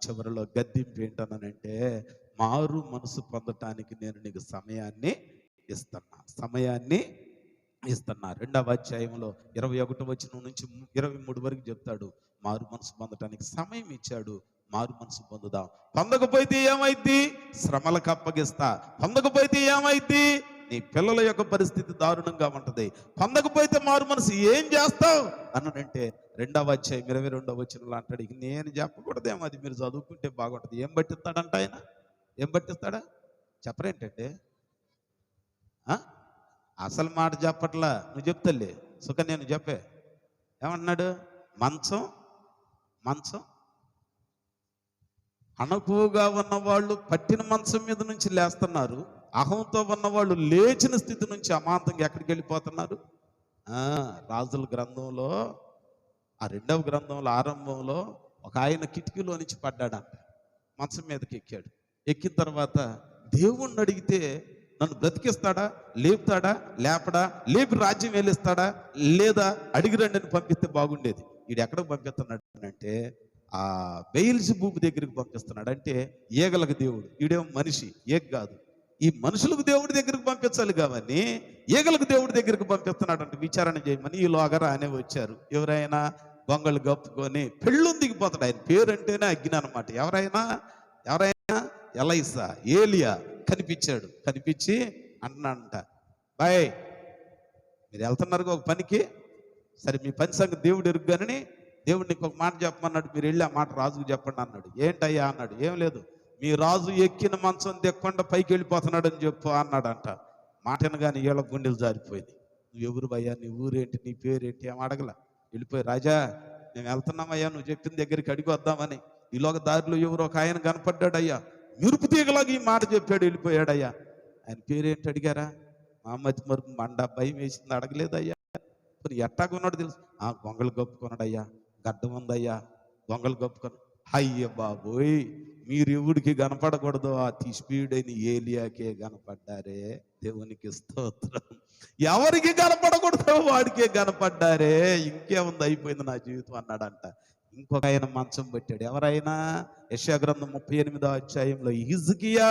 చివరిలో గద్దింపు ఏంటనంటే, మారు మనసు పొందటానికి నేను నీకు సమయాన్ని ఇస్తున్నా. 2వ అధ్యాయంలో 21 వచనం నుంచి 23 వరకు చెప్తాడు. మారు మనసు పొందటానికి సమయం ఇచ్చాడు. మారు మనసు పొందుదాం. పొందకపోతే ఏమైద్ది? శ్రమలకు అప్పగిస్తా. పొందకపోతే ఏమైద్ది? నీ పిల్లల యొక్క పరిస్థితి దారుణంగా ఉంటది. పొందకపోతే మారు మనసు ఏం చేస్తావు అన్నాడంటే 2వ అధ్యాయం 22వ వచనంలో అంటాడు. ఇక నేను చెప్పకూడదేమో, అది మీరు చదువుకుంటే బాగుంటుంది. ఏం పట్టిస్తాడంట ఆయన? ఏం పట్టిస్తాడా? చెప్పరేంటంటే అసలు మాట చెప్పట్లా. నువ్వు చెప్తలే సుఖ, నేను చెప్పే. ఏమంటున్నాడు? మంచం మంచం అణకువగా ఉన్నవాళ్ళు పట్టిన మంచం మీద నుంచి లేస్తున్నారు. అహంతో ఉన్నవాళ్ళు లేచిన స్థితి నుంచి అమాంతంగా ఎక్కడికి వెళ్ళిపోతున్నారు? రాజుల గ్రంథంలో, ఆ 2వ గ్రంథంలో ఆరంభంలో ఒక ఆయన కిటికీలో నుంచి పడ్డాడంట. మంచం మీదకి ఎక్కాడు. ఎక్కిన తర్వాత దేవుణ్ణి అడిగితే నన్ను బ్రతికిస్తాడా, లేపుతాడా, లేపడా, లేపి రాజ్యం వేలిస్తాడా, లేదా అడిగి రండి అని పంపిస్తే బాగుండేది. వీడు ఎక్కడికి పంపిస్తున్నాడు అంటే ఆ బెయల్జెబూబు దగ్గరికి పంపిస్తున్నాడు. అంటే ఈగలకు దేవుడు, ఈడేమో మనిషి, ఏగ కాదు. ఈ మనుషులకు దేవుడి దగ్గరికి పంపించాలి కాబట్టి ఈగలకు దేవుడి దగ్గరికి పంపిస్తున్నాడు. అంటే విచారణ చేయమని ఈలోగా రానే వచ్చారు. ఎవరైనా గొంగళ్ళు కప్పుకొని పెళ్ళుందికి పోతాడు. ఆయన పేరు అంటేనే అగ్ని అనమాట. ఎవరైనా ఎలైసా, ఏలియా కనిపించాడు. కనిపించి అంటున్నాడంట, బాయ్ మీరు వెళ్తున్నారు ఒక పనికి, సరే మీ పని సంగతి దేవుడు ఎరుగ్గానని దేవుడిని ఒక మాట చెప్పమన్నాడు. మీరు వెళ్ళి ఆ మాట రాజుకు చెప్పండి అన్నాడు. ఏంటయ్యా అన్నాడు. ఏం లేదు, మీ రాజు ఎక్కిన మంచం దిక్కుండా పైకి వెళ్ళిపోతున్నాడు అని చెప్పు అన్నాడంట. మాటను కానీ వీళ్ళ గుండెలు జారిపోయింది. నువ్వు ఎవరు భయ్యా, నీ ఊరేంటి, నీ పేరేంటి ఏం అడగల. వెళ్ళిపోయి, రాజా మేము వెళ్తున్నామయ్యా, నువ్వు చెప్పిన దగ్గరికి అడిగి వద్దామని. ఈలోగా దారిలో ఎవరు ఒక ఆయన కనపడ్డాడయ్యా, మెరుపు తీగలాగా ఈ మాట చెప్పాడు, వెళ్ళిపోయాడయ్యా. ఆయన పేరేంటి అడిగారా? మహమ్మద్ మరుపు మండ, భయం వేసింది, అడగలేదయ్యా. మరి ఎట్టాకున్నాడు తెలుసు? గొంగలు కప్పుకున్నాడయ్యా, గడ్డం ఉందయ్యా, గొంగలు కప్పుకొని. అయ్య బాబోయ్, మీరు ఎవడికి కనపడకూడదు, ఆ తీసిపీడైన ఏలియాకే కనపడ్డారే, దేవునికి స్తోత్రం. ఎవరికి కనపడకూడదు వాడికే కనపడ్డారే, ఇంకేముంది, అయిపోయింది నా జీవితం అన్నాడంట. ఇంకొక ఆయన మంచం పెట్టాడు. ఎవరైనా? యెషయా గ్రంథం 38వ అధ్యాయంలో హిజ్కియా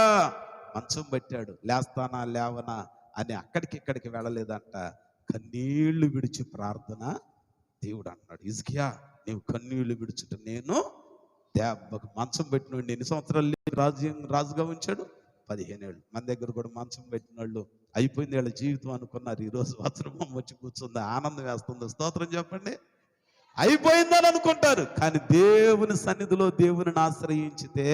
మంచం పెట్టాడు. లేస్తానా లేవనా అని ఇక్కడికి వెళ్ళలేదంట. కన్నీళ్లు విడిచి ప్రార్థన దేవుడు అన్నాడు. హిజ్కియా నీవు కన్నీళ్లు విడుచుట నేను దెబ్బకు మంచం పెట్టిన ఎన్ని సంవత్సరాలు రాజుగా ఉంచాడు? 15 ఏళ్ళు. మన దగ్గర కూడా మంచం పెట్టిన వాళ్ళు అయిపోయింది వీళ్ళ జీవితం అనుకున్నారు. ఈరోజు సంవత్సరం వచ్చి కూర్చుంది, ఆనందం వేస్తుంది. స్తోత్రం చెప్పండి. అయిపోయిందని అనుకుంటారు, కానీ దేవుని సన్నిధిలో దేవుని ఆశ్రయించితే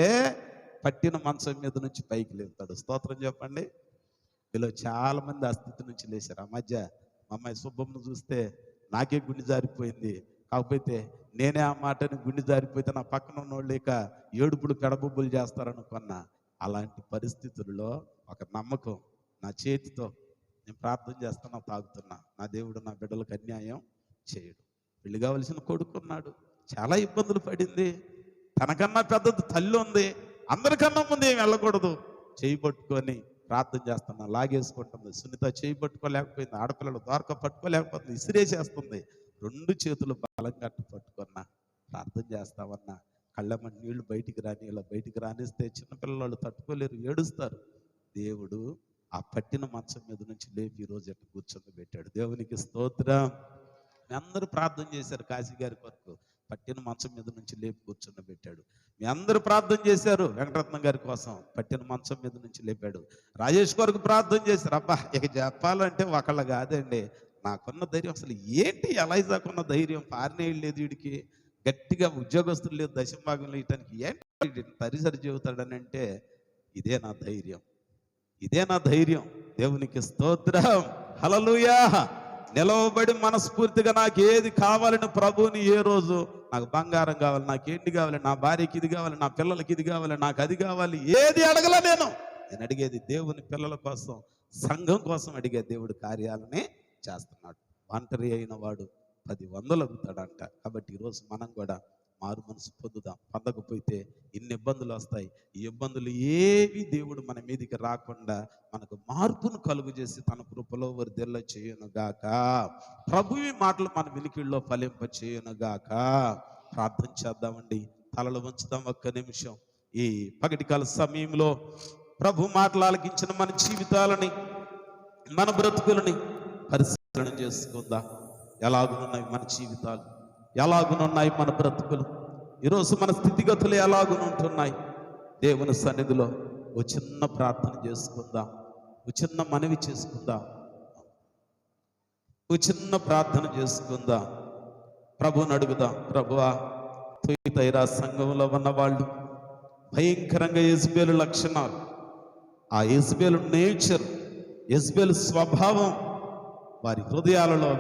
పట్టిన మంచం మీద నుంచి పైకి లేపుతాడు. స్తోత్రం చెప్పండి. వీళ్ళు చాలా మంది ఆ స్థితి నుంచి లేచారు. ఆ మధ్య మా అమ్మాయి సుబ్బమ్మను చూస్తే నాకే గుండె జారిపోయింది. కాకపోతే నేనే ఆ మాటని గుండె జారిపోతే నా పక్కన ఉన్న వాళ్ళు ఇక ఏడుపులు పెడబొబ్బులు చేస్తారనుకున్నా. అలాంటి పరిస్థితుల్లో ఒక నమ్మకం, నా చేతితో నేను ప్రార్థన చేస్తున్నా, తాగుతున్నా, నా దేవుడు నా బిడ్డలకు అన్యాయం చేయడు. పెళ్లి కావలసిన కొడుకున్నాడు, చాలా ఇబ్బందులు పడింది. తనకన్నా పెద్దది తల్లి ఉంది, అందరికన్నా ముందు ఏం వెళ్ళకూడదు. చేయి పట్టుకొని ప్రార్థన చేస్తున్నా, లాగేసుకుంటుంది. సునీత చేయి పట్టుకోలేకపోయింది, ఆడపిల్లలు దోరక పట్టుకోలేకపోతుంది, ఇసిరేసేస్తుంది. 2 చేతులు బలంగా పట్టుకున్నా, ప్రార్థన చేస్తామన్నా కళ్ళమ్మ నీళ్లు బయటికి రాని, ఇలా బయటికి రానిస్తే చిన్నపిల్లలు తట్టుకోలేరు, ఏడుస్తారు. దేవుడు ఆ పట్టిన మంచం మీద నుంచి లేపి ఈరోజు ఎట్లా కూర్చొని పెట్టాడు. దేవునికి స్తోత్రం. మీ అందరూ ప్రార్థన చేశారు కాశీ గారి కొరకు, పట్టిన మంచం మీద నుంచి లేపి కూర్చొని పెట్టాడు. మీ అందరూ ప్రార్థన చేశారు వెంకటరత్నం గారి కోసం, పట్టిన మంచం మీద నుంచి లేపాడు. రాజేష్ కొరకు ప్రార్థన చేశారు. అబ్బా ఇక చెప్పాలంటే ఒకళ్ళ కాదండి, నాకున్న ధైర్యం అసలు ఏంటి, ఎలైజాకున్న ధైర్యం, పారినేళ్ళు లేదు వీడికి, గట్టిగా ఉద్యోగస్తులు లేదు, దశంభాగంలో ఇయటానికి ఏంటి పరిసరి చెబుతాడని అంటే ఇదే నా ధైర్యం, ఇదే నా ధైర్యం. దేవునికి స్తోత్రం, హల్లెలూయా. నిలవబడి మనస్ఫూర్తిగా నాకు ఏది కావాలని ప్రభువుని, ఏ రోజు నాకు బంగారం కావాలి, నాకు ఏంటి కావాలి, నా భార్యకి ఇది కావాలి, నా పిల్లలకి ఇది కావాలి, నాకు అది కావాలి, ఏది అడగల. నేను అడిగేది దేవుని పిల్లల కోసం, సంఘం కోసం అడిగే దేవుడి కార్యాలనే చేస్తున్నాడు. ఒంటరి అయిన వాడు 10 వందలు అడుగుతాడంట. కాబట్టి ఈరోజు మనం కూడా మారు మనసు పొందుదాం. పొందకపోతే ఇన్ని ఇబ్బందులు వస్తాయి. ఈ ఇబ్బందులు ఏవి దేవుడు మన మీదికి రాకుండా మనకు మార్పును కలుగు చేసి తన కృపలో వర్ధిల్ల చేయునుగాక. ప్రభువి మాటలు మన వినికిడిలో ఫలింప చేయునుగాక. ప్రార్థన చేద్దామండి, తలలు వంచుదాం ఒక్క నిమిషం. ఈ పగటికాల సమయంలో ప్రభు మాటలు ఆలకించిన మన జీవితాలని, మన బ్రతుకులని పరిశీలన చేసుకుందాం. ఎలాగునున్నాయి మన జీవితాలు, ఎలాగునున్నాయి మన బ్రతుకులు, ఈరోజు మన స్థితిగతులు ఎలాగుంటున్నాయి? దేవుని సన్నిధిలో ఓ చిన్న ప్రార్థన చేసుకుందాం, ఓ చిన్న మనవి చేసుకుందాం, ఓ చిన్న ప్రార్థన చేసుకుందాం. ప్రభువుని అడుగుదాం. ప్రభువా, తుయతైరా సంఘంలో ఉన్న వాళ్ళు భయంకరంగా యెజబెలు లక్షణాలు, ఆ యెజబెలు నేచర్, యెజబెలు స్వభావం వారి హృదయాలలో